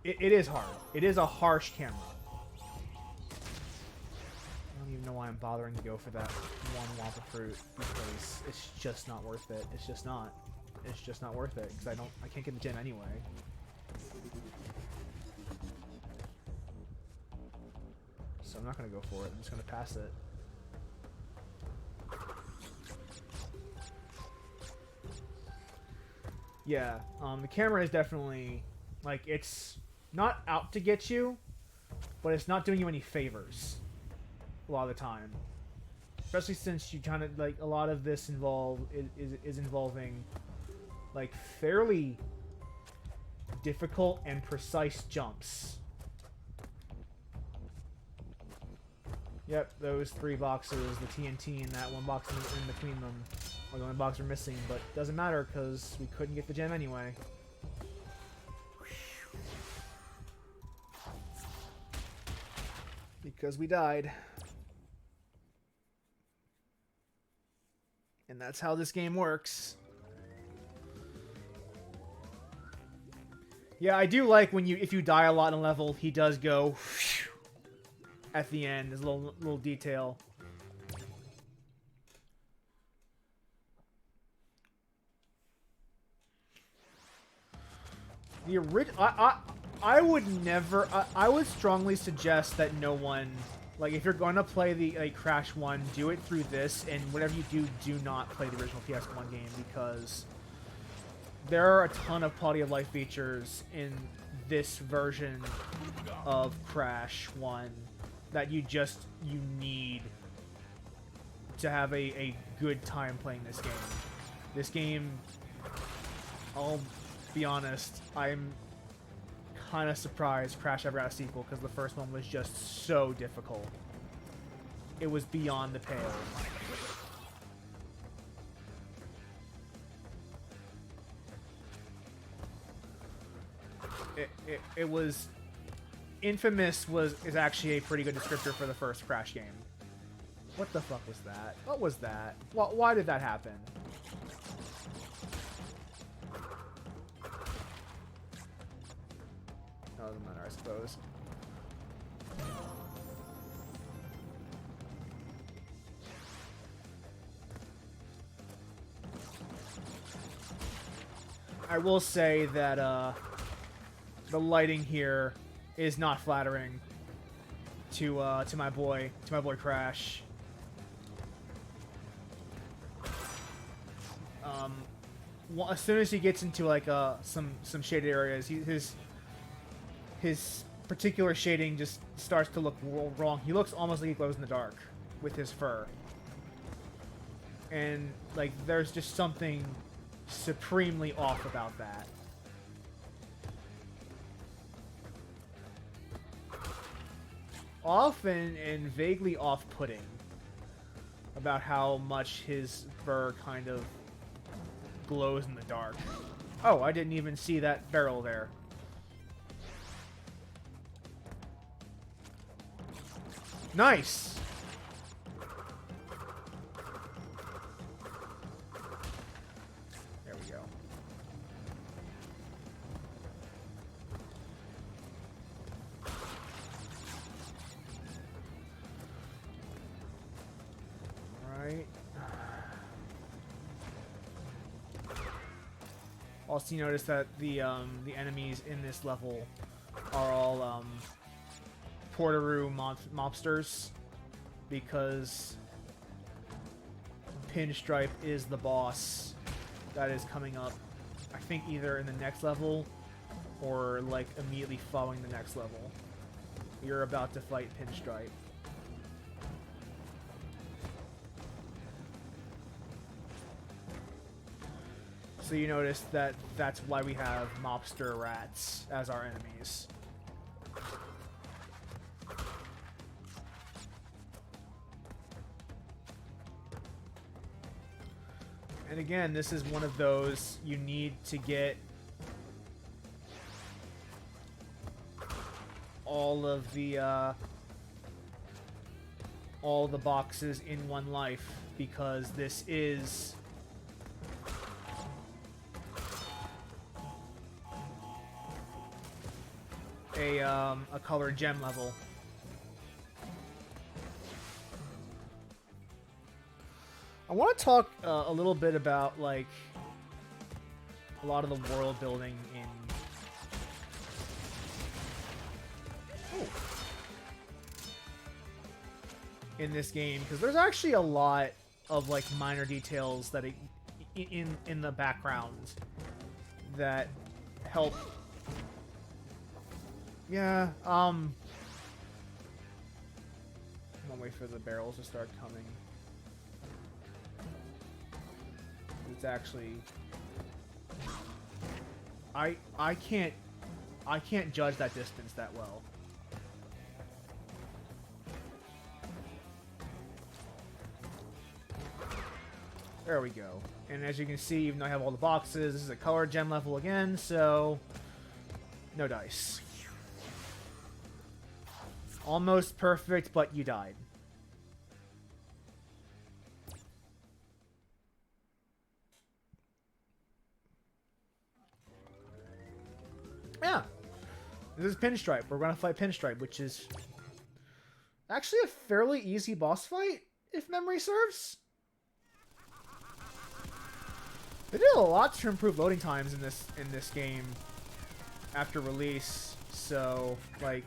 it is hard. It is a harsh camera. I don't even know why I'm bothering to go for that one Wampa fruit, because it's just not worth it. It's just not. It's just not worth it, because I can't get the gem anyway. So I'm not going to go for it. I'm just going to pass it. Yeah, the camera is definitely, like, it's not out to get you, but it's not doing you any favors a lot of the time. Especially since you kind of, like, a lot of this is involving, like, fairly difficult and precise jumps. Yep, those 3 boxes, the TNT and that one box in between them, are the only box we're missing, but doesn't matter because we couldn't get the gem anyway. Because we died. And that's how this game works. Yeah, I do like when if you die a lot in a level, he does go at the end. There's a little detail. The original, I would never. I would strongly suggest that no one, like, if you're going to play the Crash 1, do it through this, and whatever you do, do not play the original PS1 game, because there are a ton of quality of life features in this version of Crash 1 that you need to have a good time playing this game. This game, I'll be honest, I'm kind of surprised Crash ever got a sequel, because the first one was just so difficult. It was beyond the pale. It was... Infamous is actually a pretty good descriptor for the first Crash game. What the fuck was that? What was that? Why did that happen? No, doesn't matter, I suppose. I will say that the lighting here is not flattering to my boy Crash. As soon as he gets into like some shaded areas, his particular shading just starts to look wrong. He looks almost like he glows in the dark with his fur, and like there's just something supremely off about that. Often and vaguely off-putting about how much his fur kind of glows in the dark. Oh, I didn't even see that barrel there. Nice! There we go. Alright. Also, you notice that the enemies in this level are all Portaroo mobsters, because Pinstripe is the boss that is coming up, I think either in the next level or like immediately following the next level. You're about to fight Pinstripe. So you notice that that's why we have mobster rats as our enemies. And again, this is one of those you need to get all the boxes in one life, because this is a colored gem level. I want to talk a little bit about, like, a lot of the world building in... in this game, because there's actually a lot of, like, minor details that in the background that help. Yeah, I'm gonna wait for the barrels to start coming. It's actually... I can't judge that distance that well. There we go. And as you can see, even though I have all the boxes, this is a colored gem level again, so no dice. Almost perfect, but you died. Yeah. This is Pinstripe. We're going to fight Pinstripe, which is actually a fairly easy boss fight, if memory serves. They did a lot to improve loading times in this game after release, so, like...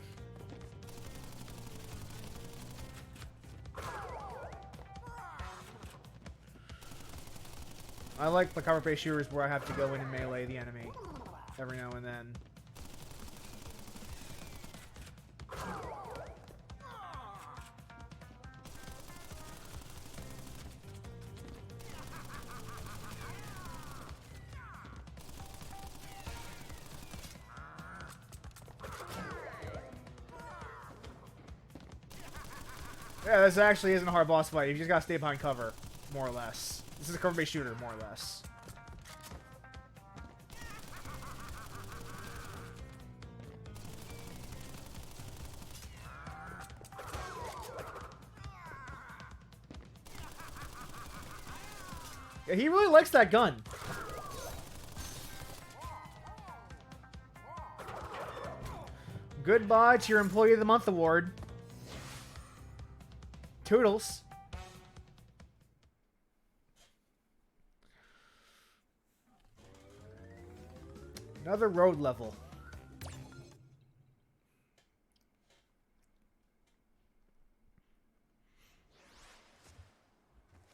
I like the cover-based shooters where I have to go in and melee the enemy every now and then. Yeah, this actually isn't a hard boss fight. You just gotta stay behind cover, more or less. This is a cover-based shooter, more or less. Yeah, he really likes that gun. Goodbye to your Employee of the Month award. Toodles. Another road level.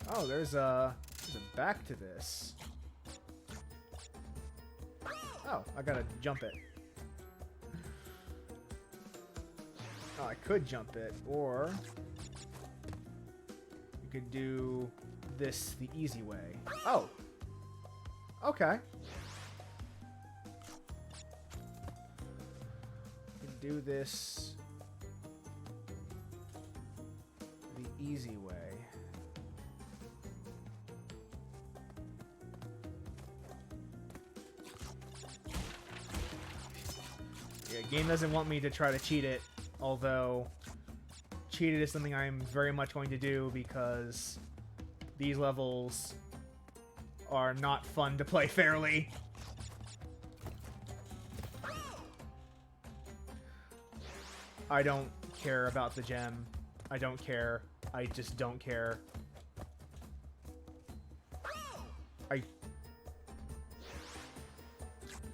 Oh, there's a back to this. Oh, I gotta jump it. Oh, I could jump it, or you could do this the easy way. Oh. Okay. You can do this the easy way. Yeah, game doesn't want me to try to cheat it, although cheated is something I'm very much going to do because these levels are not fun to play fairly. I don't care about the gem. I don't care. I just don't care.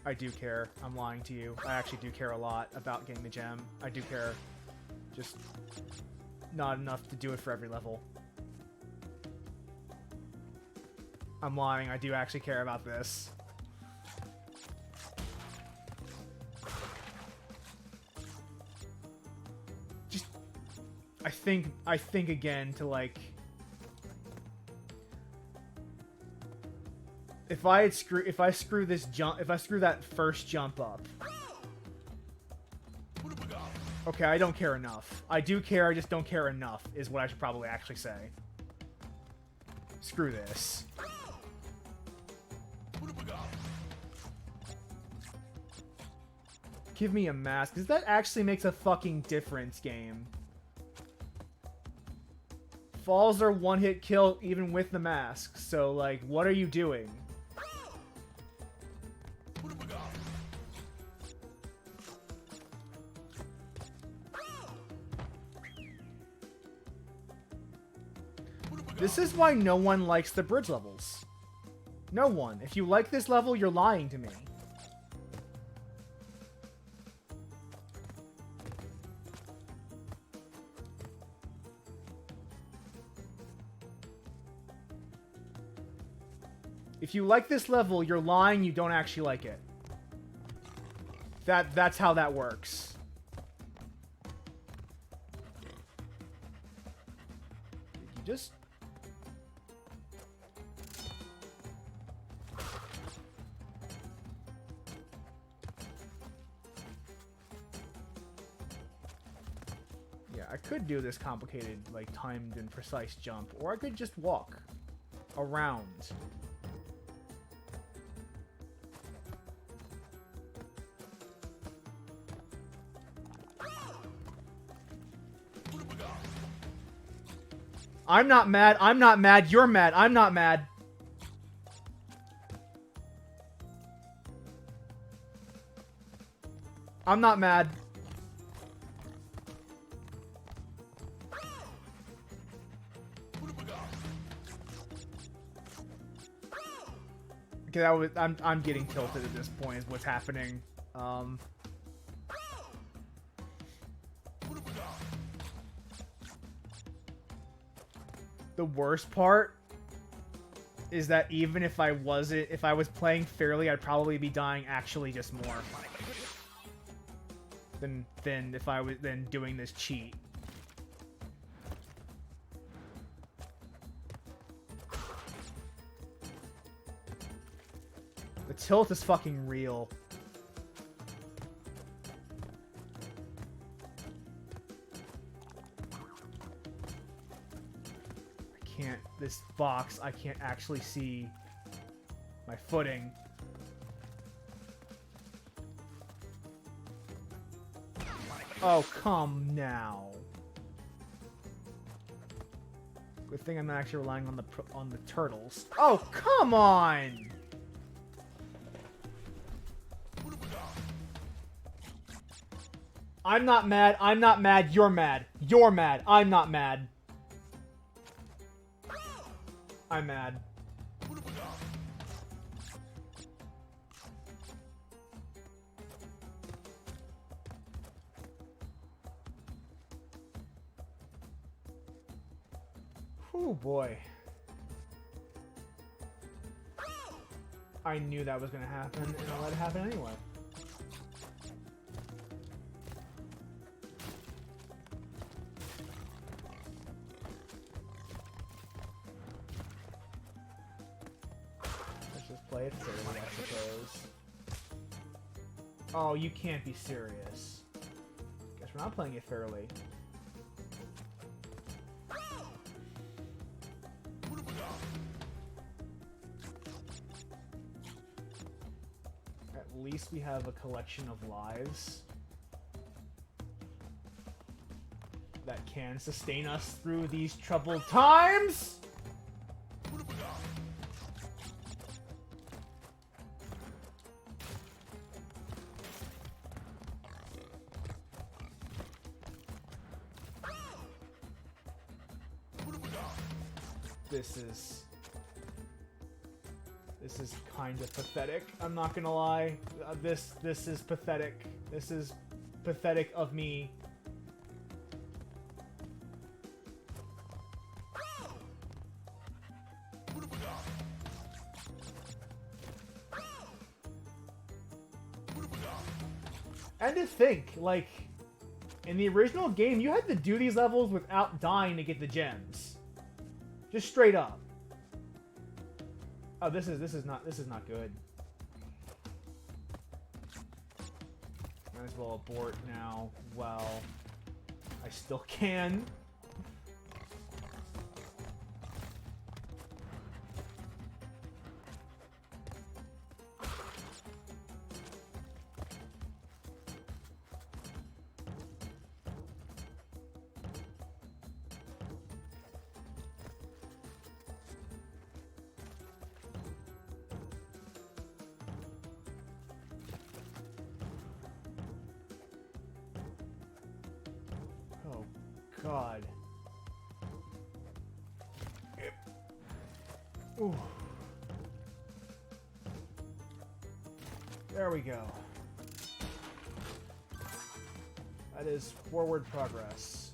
I do care. I'm lying to you. I actually do care a lot about getting the gem. I do care. Just not enough to do it for every level. I'm lying. I do actually care about this. Just... I think again to, like... If I screw that first jump up. Okay, I don't care enough. I do care, I just don't care enough, is what I should probably actually say. Screw this. Give me a mask, because that actually makes a fucking difference, game. Falls are one-hit kill even with the mask, so, like, what are you doing? This is why no one likes the bridge levels. No one. If you like this level, you're lying to me. If you like this level, you're lying, you don't actually like it. That's how that works. You just... Yeah, I could do this complicated, like, timed and precise jump, or I could just walk around. I'm not mad, you're mad, I'm not mad. I'm not mad. Okay, I'm getting tilted at this point is what's happening. The worst part is that even if I was playing fairly, I'd probably be dying actually just more than if I was doing this cheat. The tilt is fucking real. This box, I can't actually see my footing. Oh, come now. Good thing I'm not actually relying on the turtles. Oh, come on! I'm not mad, you're mad. You're mad, I'm not mad. I'm mad. Oh boy. I knew that was gonna happen, and I let it happen anyway. Play it fairly, I suppose. Oh, you can't be serious. Guess we're not playing it fairly. At least we have a collection of lives that can sustain us through these troubled times! This is kind of pathetic. I'm not gonna lie. This is pathetic. This is pathetic of me. And to think, like, in the original game, you had to do these levels without dying to get the gems. Just straight up. Oh, this is not good. Might as well abort now while I still can. God. Ooh. There we go. That is forward progress.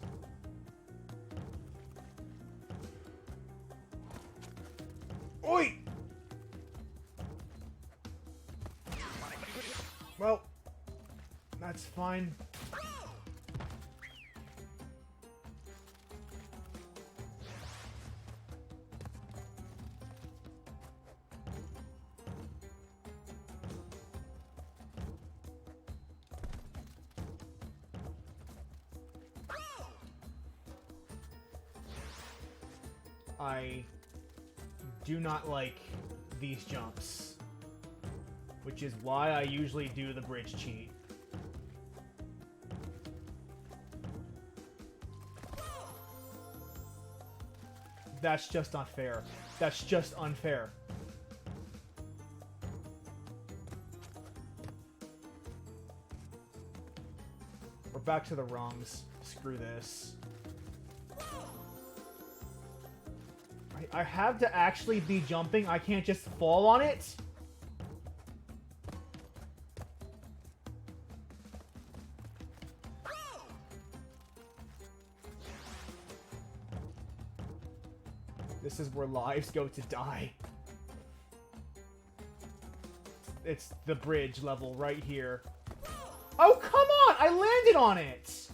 Oi! Well, that's fine. I do not like these jumps, which is why I usually do the bridge cheat. That's just not fair. That's just unfair. We're back to the rungs. Screw this. I have to actually be jumping. I can't just fall on it. This is where lives go to die. It's the bridge level right here. Oh, come on! I landed on it!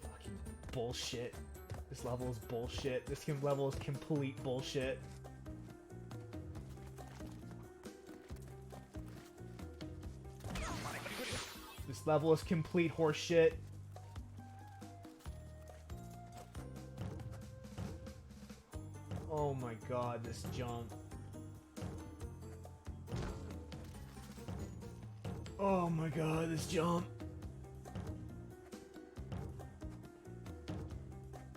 Fucking bullshit. This level is bullshit. This level is complete bullshit. This level is complete horseshit. Oh my god, this jump. Oh my god, this jump.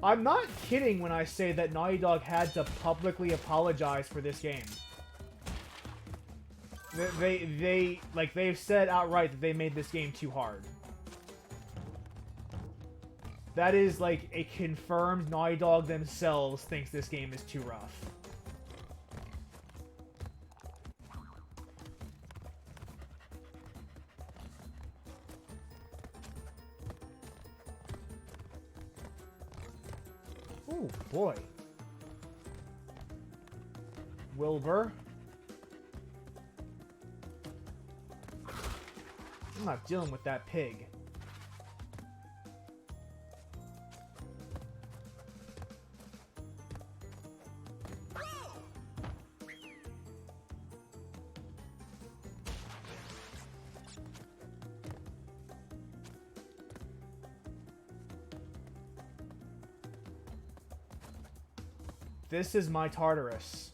I'm not kidding when I say that Naughty Dog had to publicly apologize for this game. They've said outright that they made this game too hard. That is like a confirmed Naughty Dog themselves thinks this game is too rough. Oh boy. Wilbur. I'm not dealing with that pig. This is my Tartarus.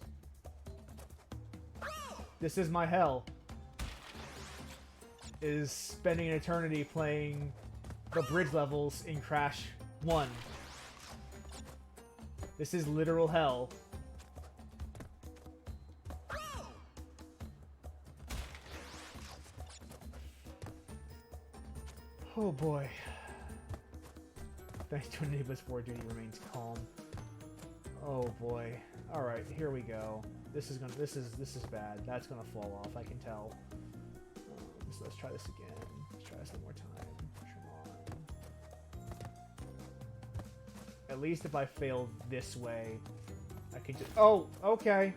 This is my hell. Is spending an eternity playing the bridge levels in Crash 1. This is literal hell. Oh boy. Thanks to Anubis 4 duty remains calm. Oh boy. Alright, here we go. This is bad. That's gonna fall off, I can tell. So let's try this again. Let's try this one more time. Come on. At least if I fail this way, I can just... Oh! Okay.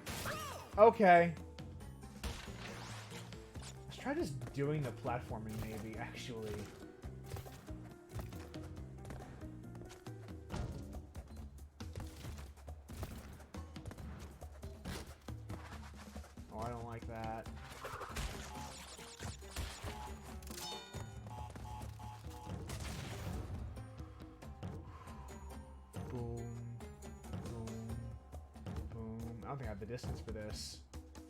Okay. Let's try just doing the platforming, maybe, actually. Oh, I don't like that. Boom, boom, boom. I don't think I have the distance for this.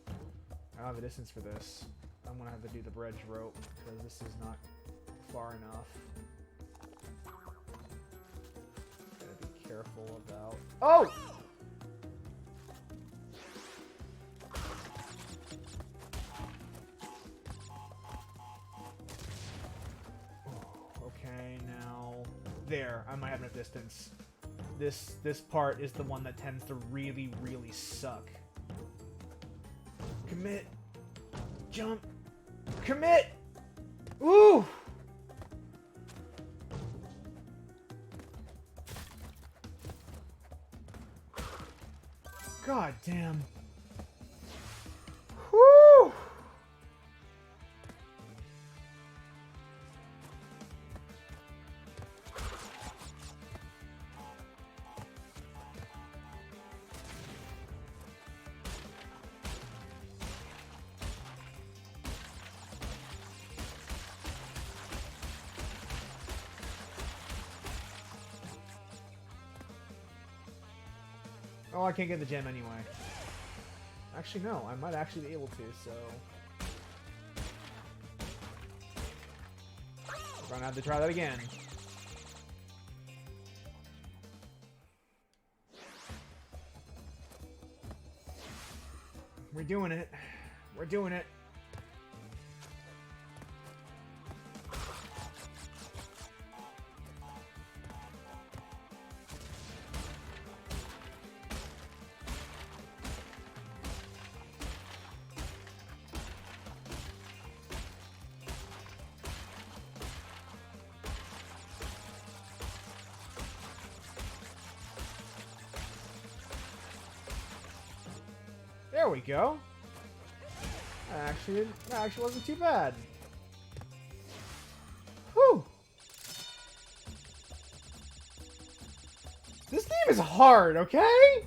I don't have the distance for this. I'm gonna have to do the bridge rope because this is not far enough. Gotta be careful about. Oh! Okay. There, I might have enough distance. This part is the one that tends to really, really suck. Commit. Jump. Commit! Ooh! God damn. Whew! Oh, I can't get the gem anyway. Actually, no. I might actually be able to, so... we're gonna have to try that again. We're doing it. We're doing it. There we go. That actually wasn't too bad. Whew. This game is hard, okay?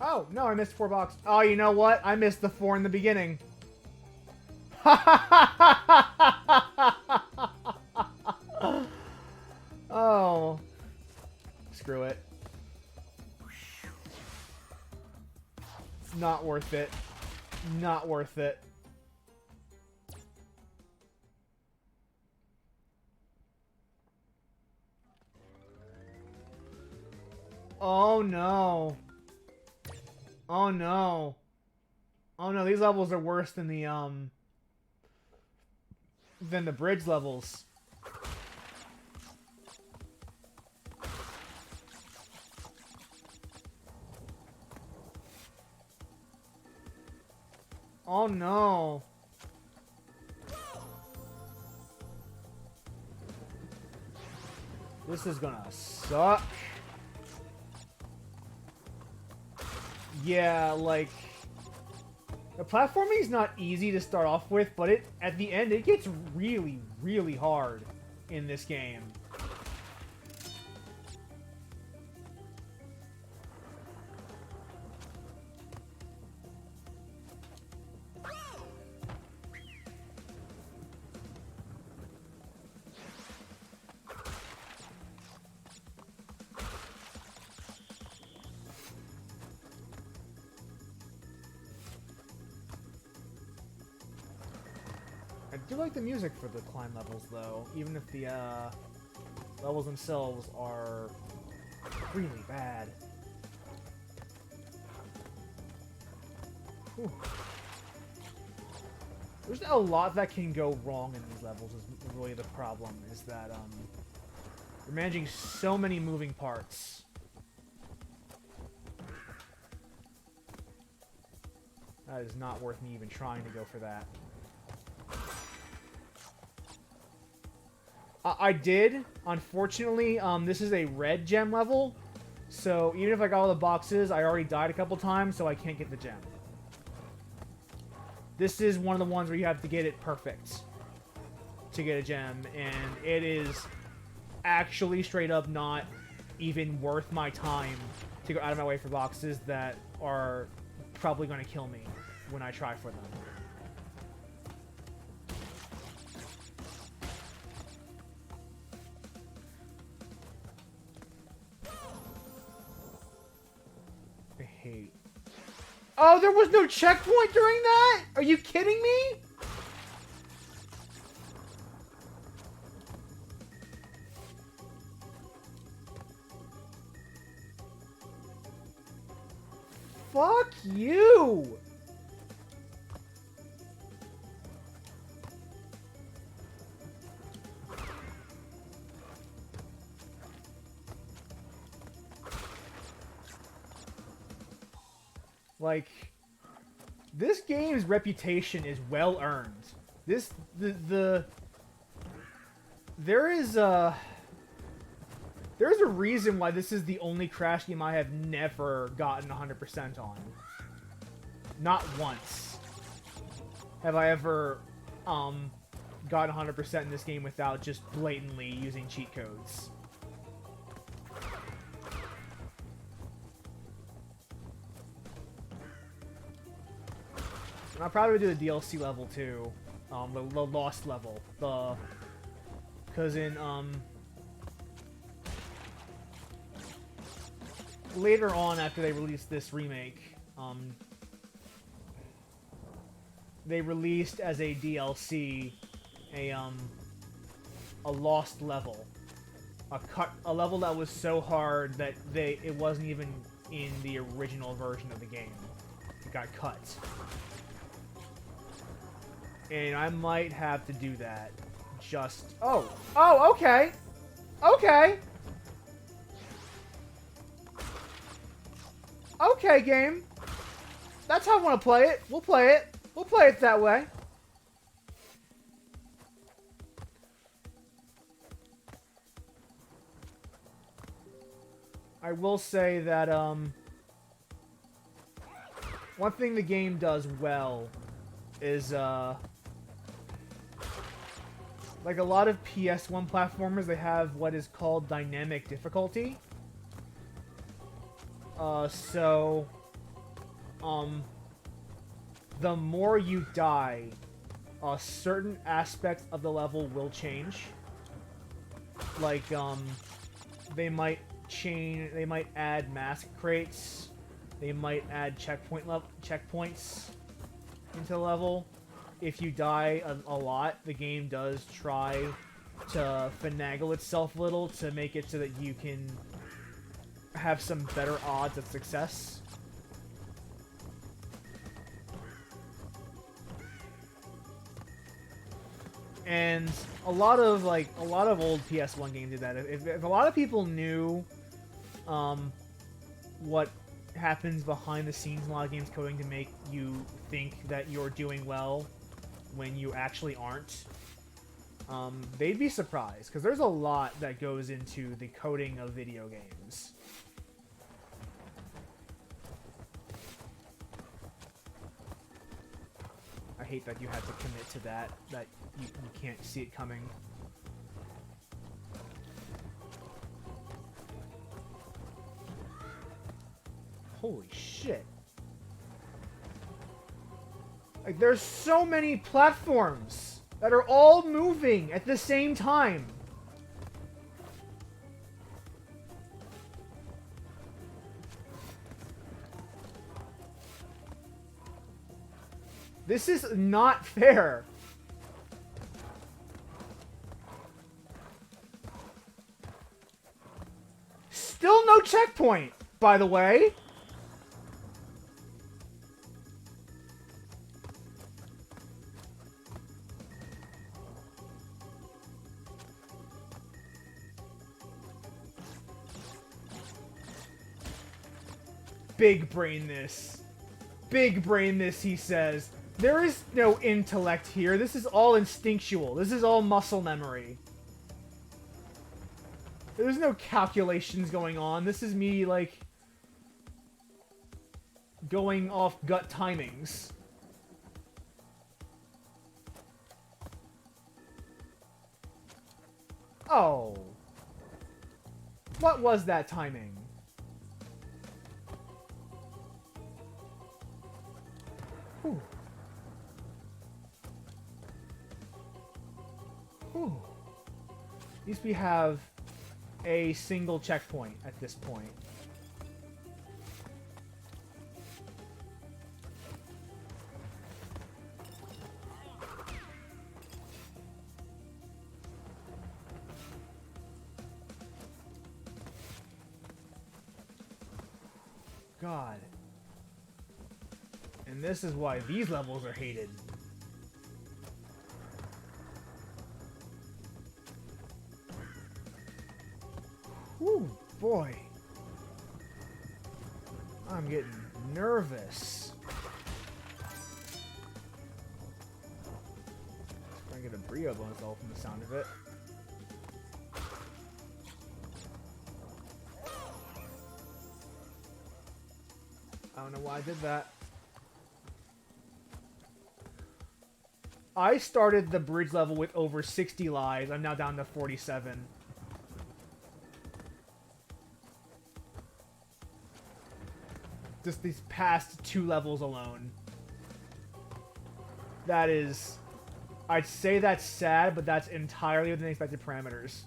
Oh, no, I missed 4 boxes. Oh, you know what? I missed the 4 in the beginning. Oh. Screw it. Not worth it. Not worth it. Oh, no. Oh no. Oh no, these levels are worse than the bridge levels. Oh no. This is gonna suck. Yeah, like, the platforming is not easy to start off with, but at the end, it gets really, really hard in this game. I do like the music for the climb levels, though, even if the levels themselves are really bad. Whew. There's a lot that can go wrong in these levels is really the problem, is that you're managing so many moving parts. That is not worth me even trying to go for that. I did. Unfortunately, this is a red gem level. So even if I got all the boxes, I already died a couple times, so I can't get the gem. This is one of the ones where you have to get it perfect to get a gem. And it is actually straight up not even worth my time to go out of my way for boxes that are probably going to kill me when I try for them. Oh, there was no checkpoint during that? Are you kidding me? Fuck you! Like, this game's reputation is well earned. There's a reason why this is the only Crash game I have never gotten 100% on. Not once have I ever gotten 100% in this game without just blatantly using cheat codes. And I'll probably do the DLC level too, the Lost level, because in later on after they released this remake, they released as a DLC a Lost level, a level that was so hard that it wasn't even in the original version of the game. It got cut. And I might have to do that. Just... Oh! Oh, okay! Okay! Okay, game! That's how I want to play it. We'll play it. We'll play it that way. I will say that, one thing the game does well is, like a lot of PS1 platformers, they have what is called dynamic difficulty. The more you die, certain aspects of the level will change. Like, they might add mask crates, they might add checkpoints into the level. If you die a lot, the game does try to finagle itself a little to make it so that you can have some better odds of success. And a lot of old PS1 games did that. If a lot of people knew what happens behind the scenes in a lot of games coding to make you think that you're doing well when you actually aren't, they'd be surprised, because there's a lot that goes into the coding of video games. I hate that you have to commit to that you can't see it coming. Holy shit. Like, there's so many platforms that are all moving at the same time. This is not fair. Still no checkpoint, by the way. Big brain this. Big brain this, he says. There is no intellect here. This is all instinctual. This is all muscle memory. There's no calculations going on. This is me, like, going off gut timings. Oh. What was that timing? Whew. Whew. At least we have a single checkpoint at this point. God. And this is why these levels are hated. Whew, boy. I'm getting nervous. I get a Brio bonus all from the sound of it. I don't know why I did that. I started the bridge level with over 60 lives. I'm now down to 47. Just these past 2 levels alone. That is... I'd say that's sad, but that's entirely within expected parameters.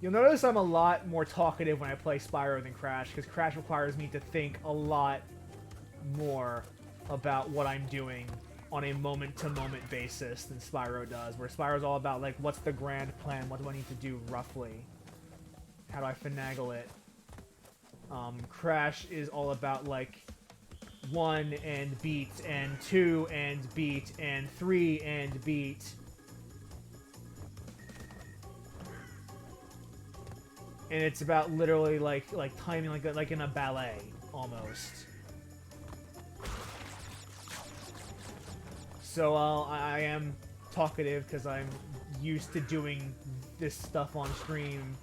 You'll notice I'm a lot more talkative when I play Spyro than Crash, because Crash requires me to think a lot more about what I'm doing on a moment-to-moment basis than Spyro does, where Spyro's all about, like, what's the grand plan, what do I need to do roughly, how do I finagle it. Crash is all about, like, 1 and beat, and 2 and beat, and 3 and beat. And it's about literally, like timing, like in a ballet, almost. So, I am talkative because I'm used to doing this stuff on stream.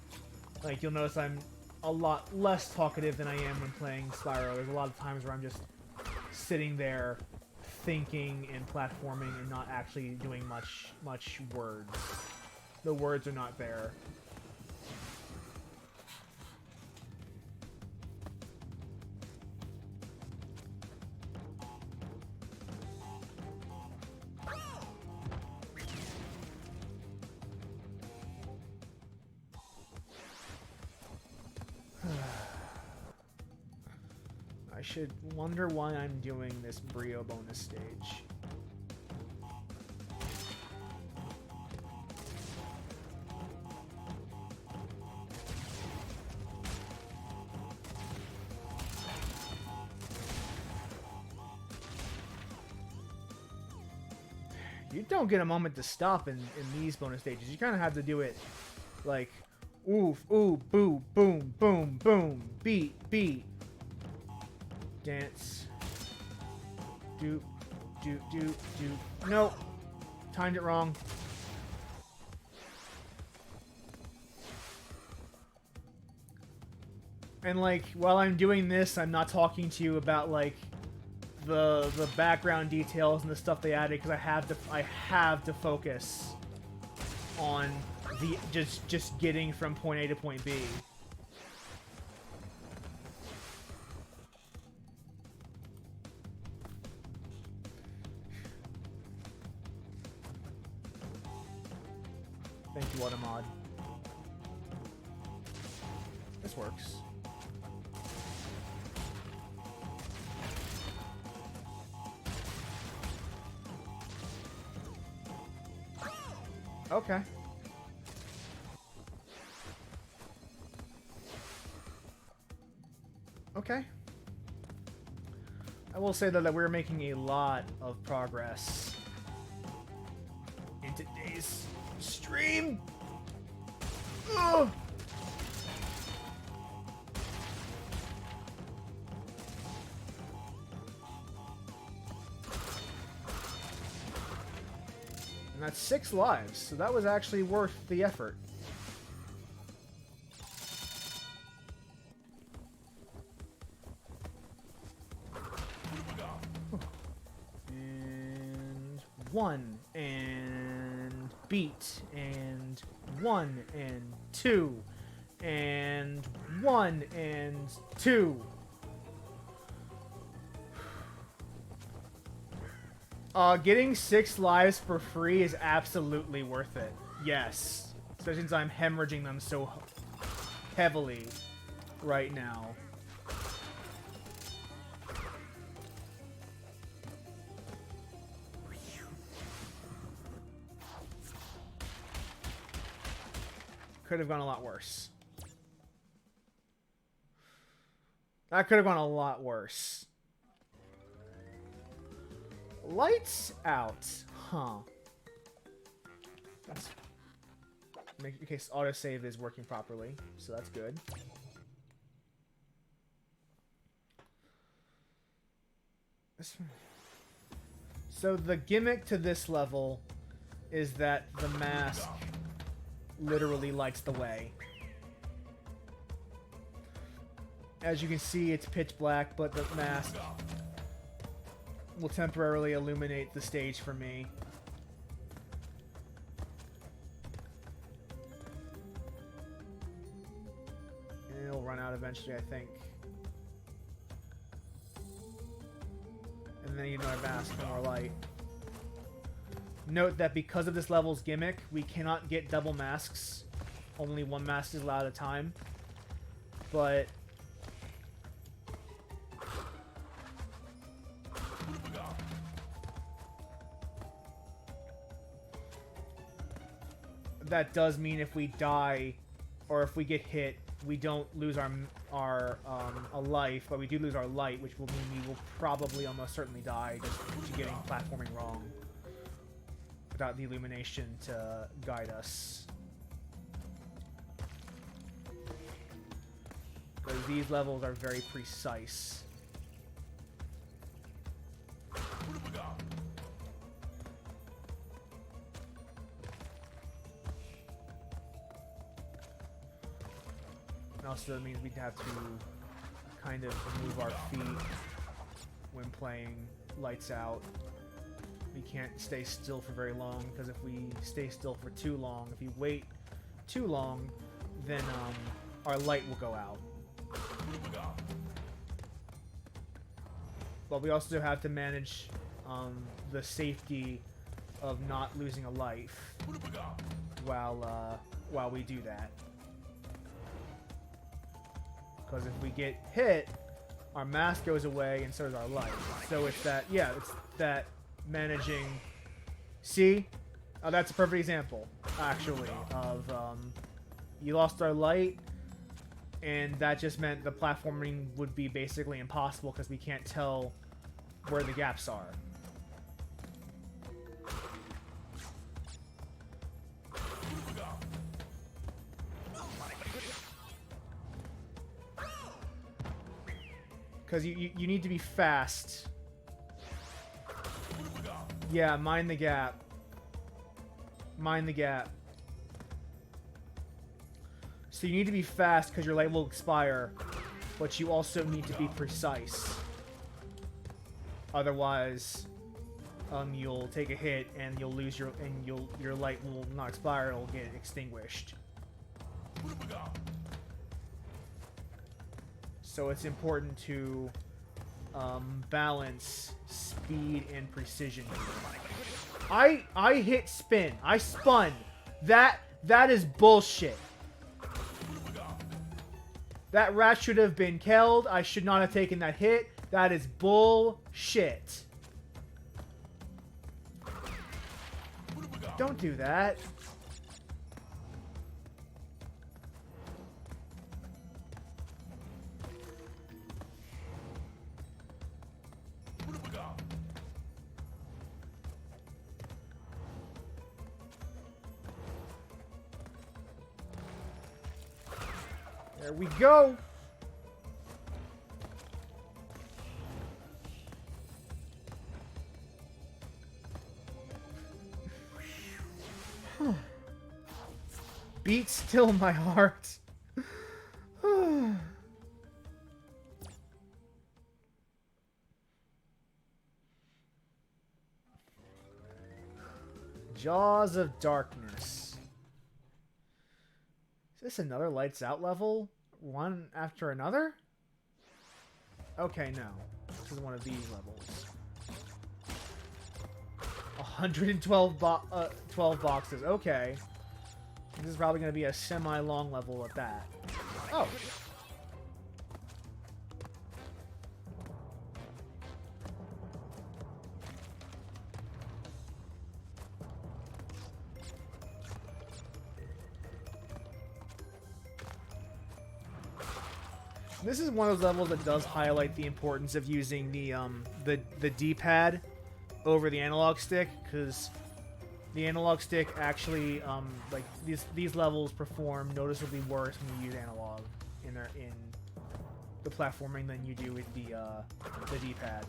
Like, you'll notice I'm a lot less talkative than I am when playing Spyro. There's a lot of times where I'm just sitting there thinking and platforming and not actually doing much words. The words are not there. I should wonder why I'm doing this Brio bonus stage. You don't get a moment to stop in these bonus stages. You kind of have to do it like, oof, ooh, boo, boom, boom, boom, beat, beat. Dance. Do. Nope. Timed it wrong. And, like, while I'm doing this, I'm not talking to you about, like, the background details and the stuff they added, because I have to focus on the just getting from point A to point B. Thank you, Automod. This works. Okay. Okay. I will say, though, that we're making a lot of progress in today's stream. Ugh. And that's 6 lives, so that was actually worth the effort. And 1, and beat, and 1, and 2, and 1, and 2. Getting 6 lives for free is absolutely worth it. Yes. Especially since I'm hemorrhaging them so heavily right now. Could have gone a lot worse. That could have gone a lot worse. Lights out. Huh. That's... in case autosave is working properly, so that's good. So the gimmick to this level is that the mask literally lights the way. As you can see, it's pitch black, but the mask will temporarily illuminate the stage for me. And it'll run out eventually, I think. And then you need another mask for more light. Note that because of this level's gimmick, we cannot get double masks. Only one mask is allowed at a time. But that does mean if we die or if we get hit, we don't lose our a life, but we do lose our light, which will mean we will probably almost certainly die just to getting platforming wrong without the illumination to guide us. Because these levels are very precise. Also, that means we'd have to kind of move our feet when playing lights out. We can't stay still for very long, because if we stay still for too long, if you wait too long, then our light will go out. But we also have to manage the safety of not losing a life while we do that. Because if we get hit, our mask goes away and so does our light. So it's that, yeah, it's that managing... See? Oh, that's a perfect example, actually, of you lost our light, and that just meant the platforming would be basically impossible because we can't tell where the gaps are. Because you need to be fast. Yeah, mind the gap. Mind the gap. So you need to be fast because your light will expire, but you also need to be precise. Otherwise, you'll take a hit and you'll lose your your light will not expire. It'll get extinguished. So it's important to balance speed and precision. I hit spin. I spun. That is bullshit. That rat should have been killed. I should not have taken that hit. That is bullshit. Don't do that. There we go. Beat still my heart. Jaws of Darkness. Is this another Lights Out level? One after another? Okay, no. This is one of these levels. 112 12 boxes. Okay. This is probably going to be a semi-long level at that. Oh. This is one of those levels that does highlight the importance of using the D-pad over the analog stick, because the analog stick actually like these levels perform noticeably worse when you use analog in the platforming than you do with the D-pad.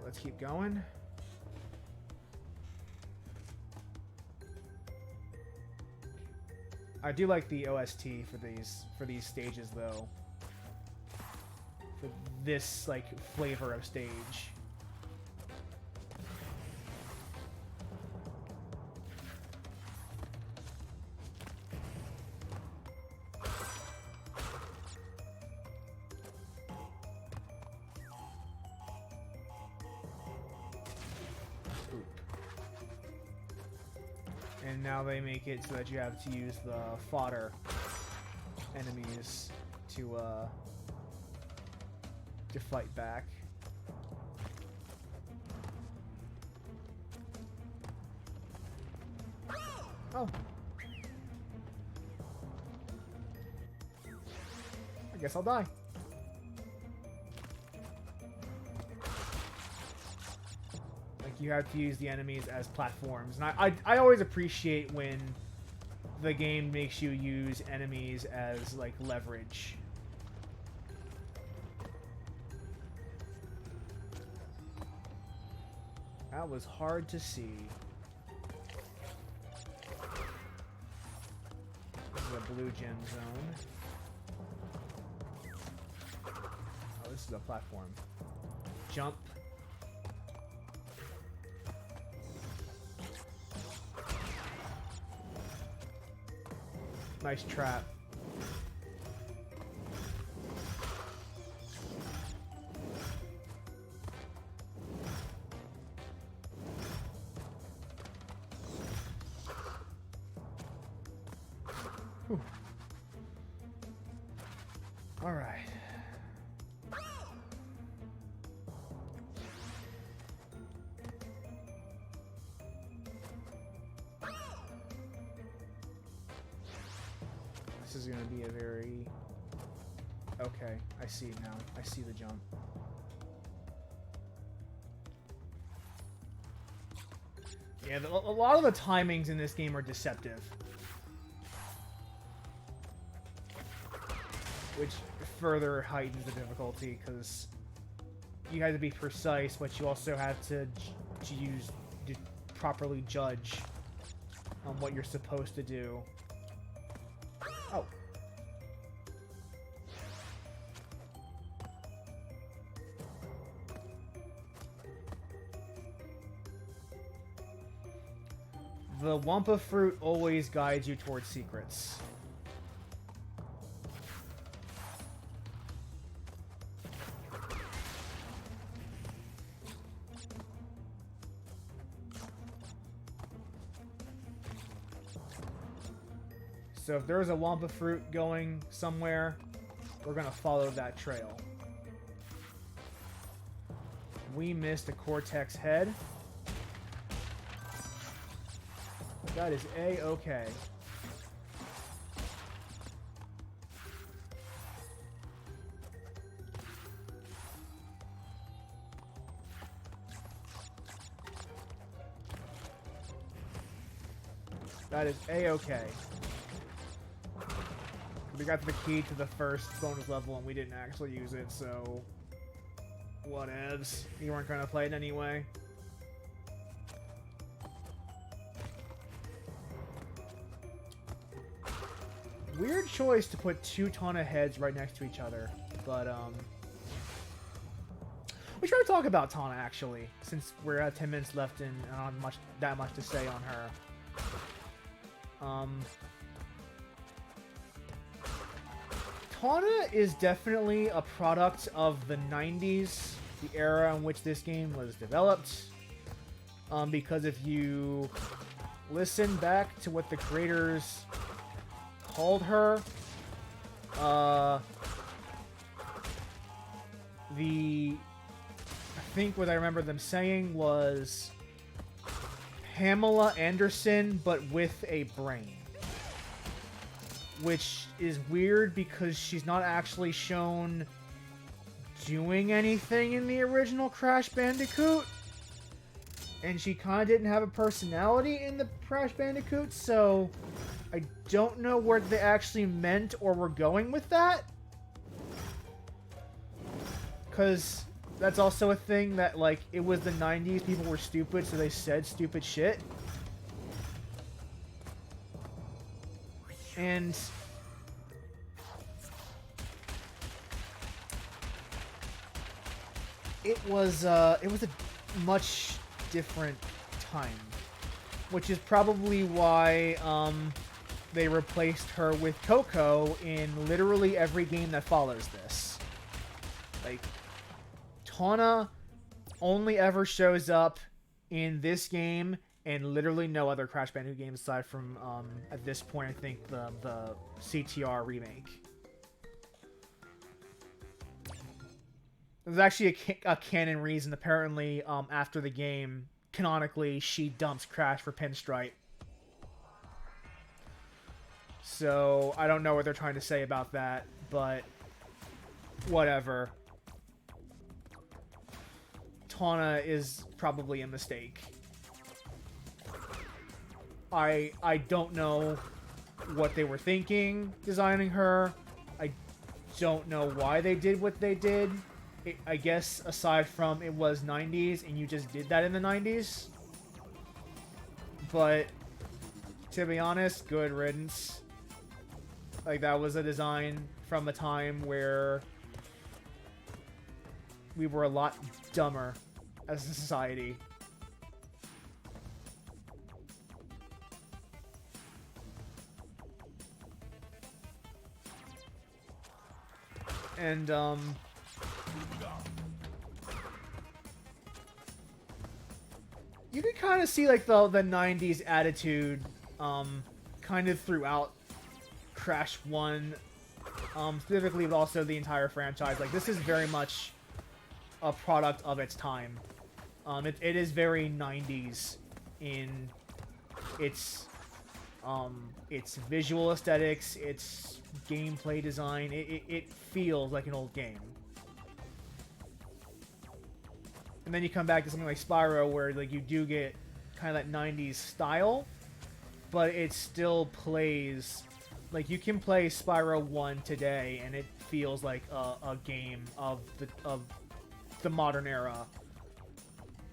Let's keep going. I do like the OST for these stages though. For this like flavor of stage. And now they make it so that you have to use the fodder enemies to fight back. Oh. I guess I'll die. You have to use the enemies as platforms, and I always appreciate when the game makes you use enemies as like leverage. That was hard to see. This is a blue gem zone. Oh, this is a platform. Jump. Nice trap. Whew. All right. This is going to be a very... Okay, I see it now. I see the jump. Yeah, a lot of the timings in this game are deceptive. Which further heightens the difficulty, because you have to be precise, but you also have to properly judge on what you're supposed to do. Oh. The Wumpa fruit always guides you towards secrets. So if there's a Wumpa fruit going somewhere, we're gonna follow that trail. We missed a Cortex head. That is A-okay. That is A-okay. We got the key to the first bonus level and we didn't actually use it, so... whatevs. You weren't gonna play it anyway. Weird choice to put two Tawna heads right next to each other, but we should talk about Tawna actually, since we're at 10 minutes left and I don't have that much to say on her. Tawna is definitely a product of the 90s, the era in which this game was developed. Because if you listen back to what the creators called her. I think what I remember them saying was Pamela Anderson, but with a brain. Which is weird because she's not actually shown doing anything in the original Crash Bandicoot. And she kind of didn't have a personality in the Crash Bandicoot, so I don't know where they actually meant or were going with that. Because that's also a thing that, like, it was the 90s, people were stupid, so they said stupid shit. And it was a much different time, which is probably why they replaced her with Coco in literally every game that follows this. Like, Tawna only ever shows up in this game and literally no other Crash Bandicoot games aside from, at this point, I think the CTR remake. There's actually a canon reason. Apparently, after the game, canonically, she dumps Crash for Pinstripe. So, I don't know what they're trying to say about that, but whatever. Tawna is probably a mistake. I don't know what they were thinking designing her. I don't know why they did what they did. I guess aside from it was 90s and you just did that in the 90s. But to be honest, good riddance. Like, that was a design from a time where we were a lot dumber as a society. And, you can kind of see, like, the 90s attitude, kind of throughout Crash 1, specifically, but also the entire franchise. Like, this is very much a product of its time. It is very 90s in its visual aesthetics, its gameplay design. It feels like an old game. And then you come back to something like Spyro, where, like, you do get kind of that 90s style, but it still plays... Like, you can play Spyro 1 today, and it feels like a game of the modern era.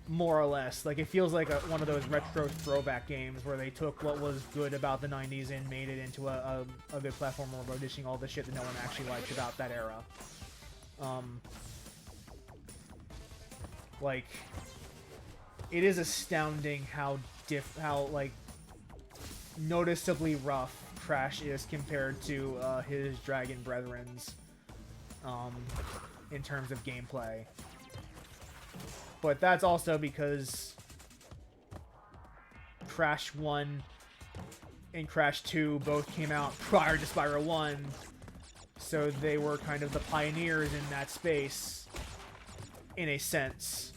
More or less. Like, it feels like one of those retro throwback games where they took what was good about the 90s and made it into a good platformer by dishing all the shit that no one actually liked about that era. Like, it is astounding how like, noticeably rough Crash is compared to his Dragon Brethren's in terms of gameplay. But that's also because Crash 1 and Crash 2 both came out prior to Spyro 1, so they were kind of the pioneers in that space, in a sense.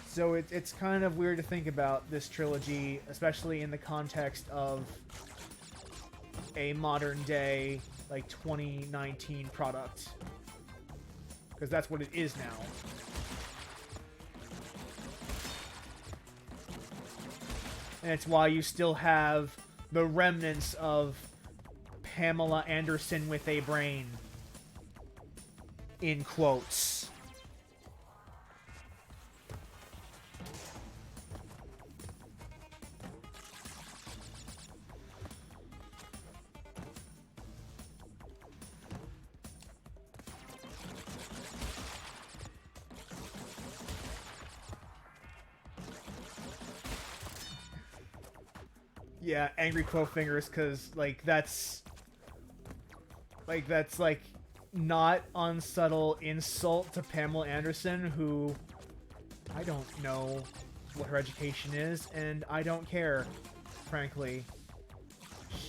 So it's kind of weird to think about this trilogy, especially in the context of a modern day, like, 2019 product. Because that's what it is now. And it's why you still have the remnants of Pamela Anderson with a brain. In quotes. Yeah, angry quote fingers, because, like, that's like not unsubtle insult to Pamela Anderson, who I don't know what her education is, and I don't care, frankly.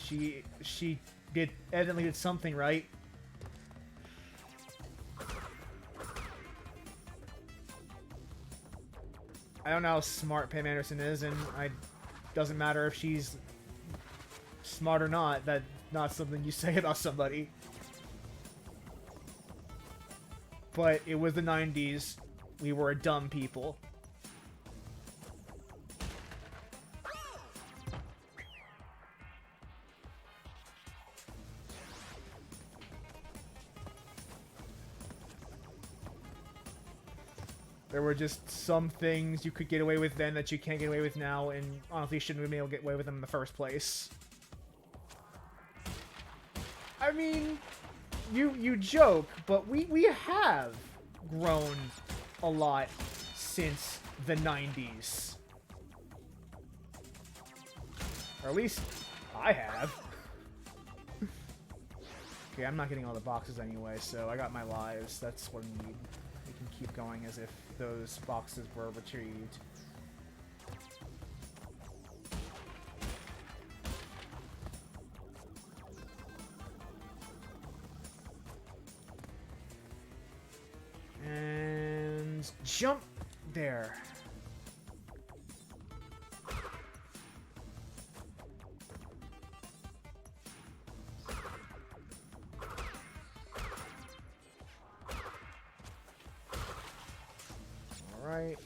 She evidently did something right. I don't know how smart Pam Anderson is, and it doesn't matter if she's smart or not. That's not something you say about somebody. But it was the 90s. We were a dumb people. There were just some things you could get away with then that you can't get away with now, and honestly shouldn't have been able to get away with them in the first place. I mean, you joke, but we have grown a lot since the 90s. Or at least I have. Okay, I'm not getting all the boxes anyway, so I got my lives. That's what I need. We can keep going as if those boxes were retrieved. And jump there. All right.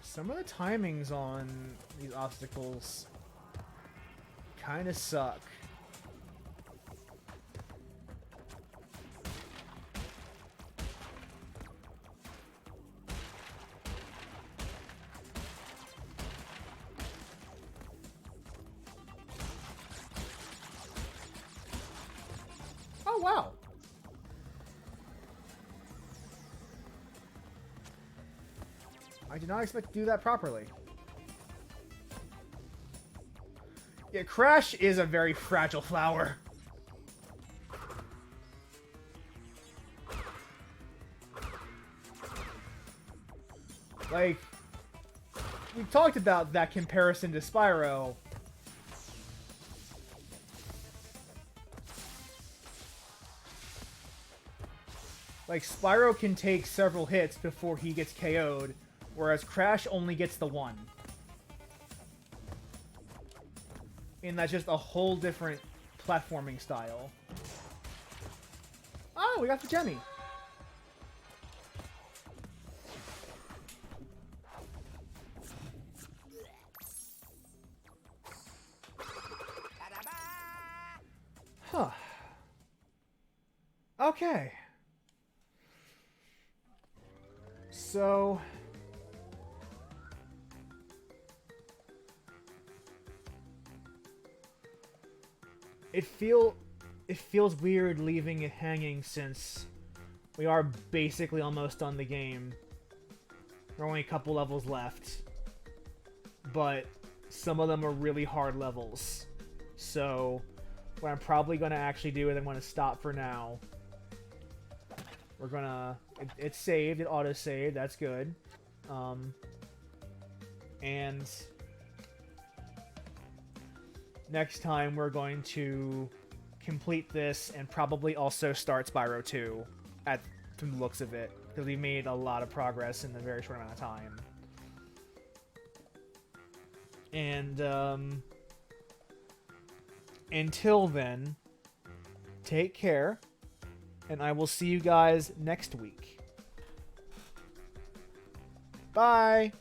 Some of the timings on these obstacles kind of suck. Oh, wow. I did not expect to do that properly. Yeah, Crash is a very fragile flower. Like, we talked about that comparison to Spyro. Like, Spyro can take several hits before he gets KO'd, whereas Crash only gets the one. And that's just a whole different platforming style. Oh, we got the Jemmy. Huh. Okay. So... It feels weird leaving it hanging since we are basically almost done the game. There are only a couple levels left. But some of them are really hard levels. So what I'm probably going to actually do is I'm going to stop for now. We're going to... It's saved. It auto-saved. That's good. And... next time we're going to complete this and probably also start Spyro 2 from the looks of it, because we made a lot of progress in a very short amount of time. And until then, take care, and I will see you guys next week. Bye!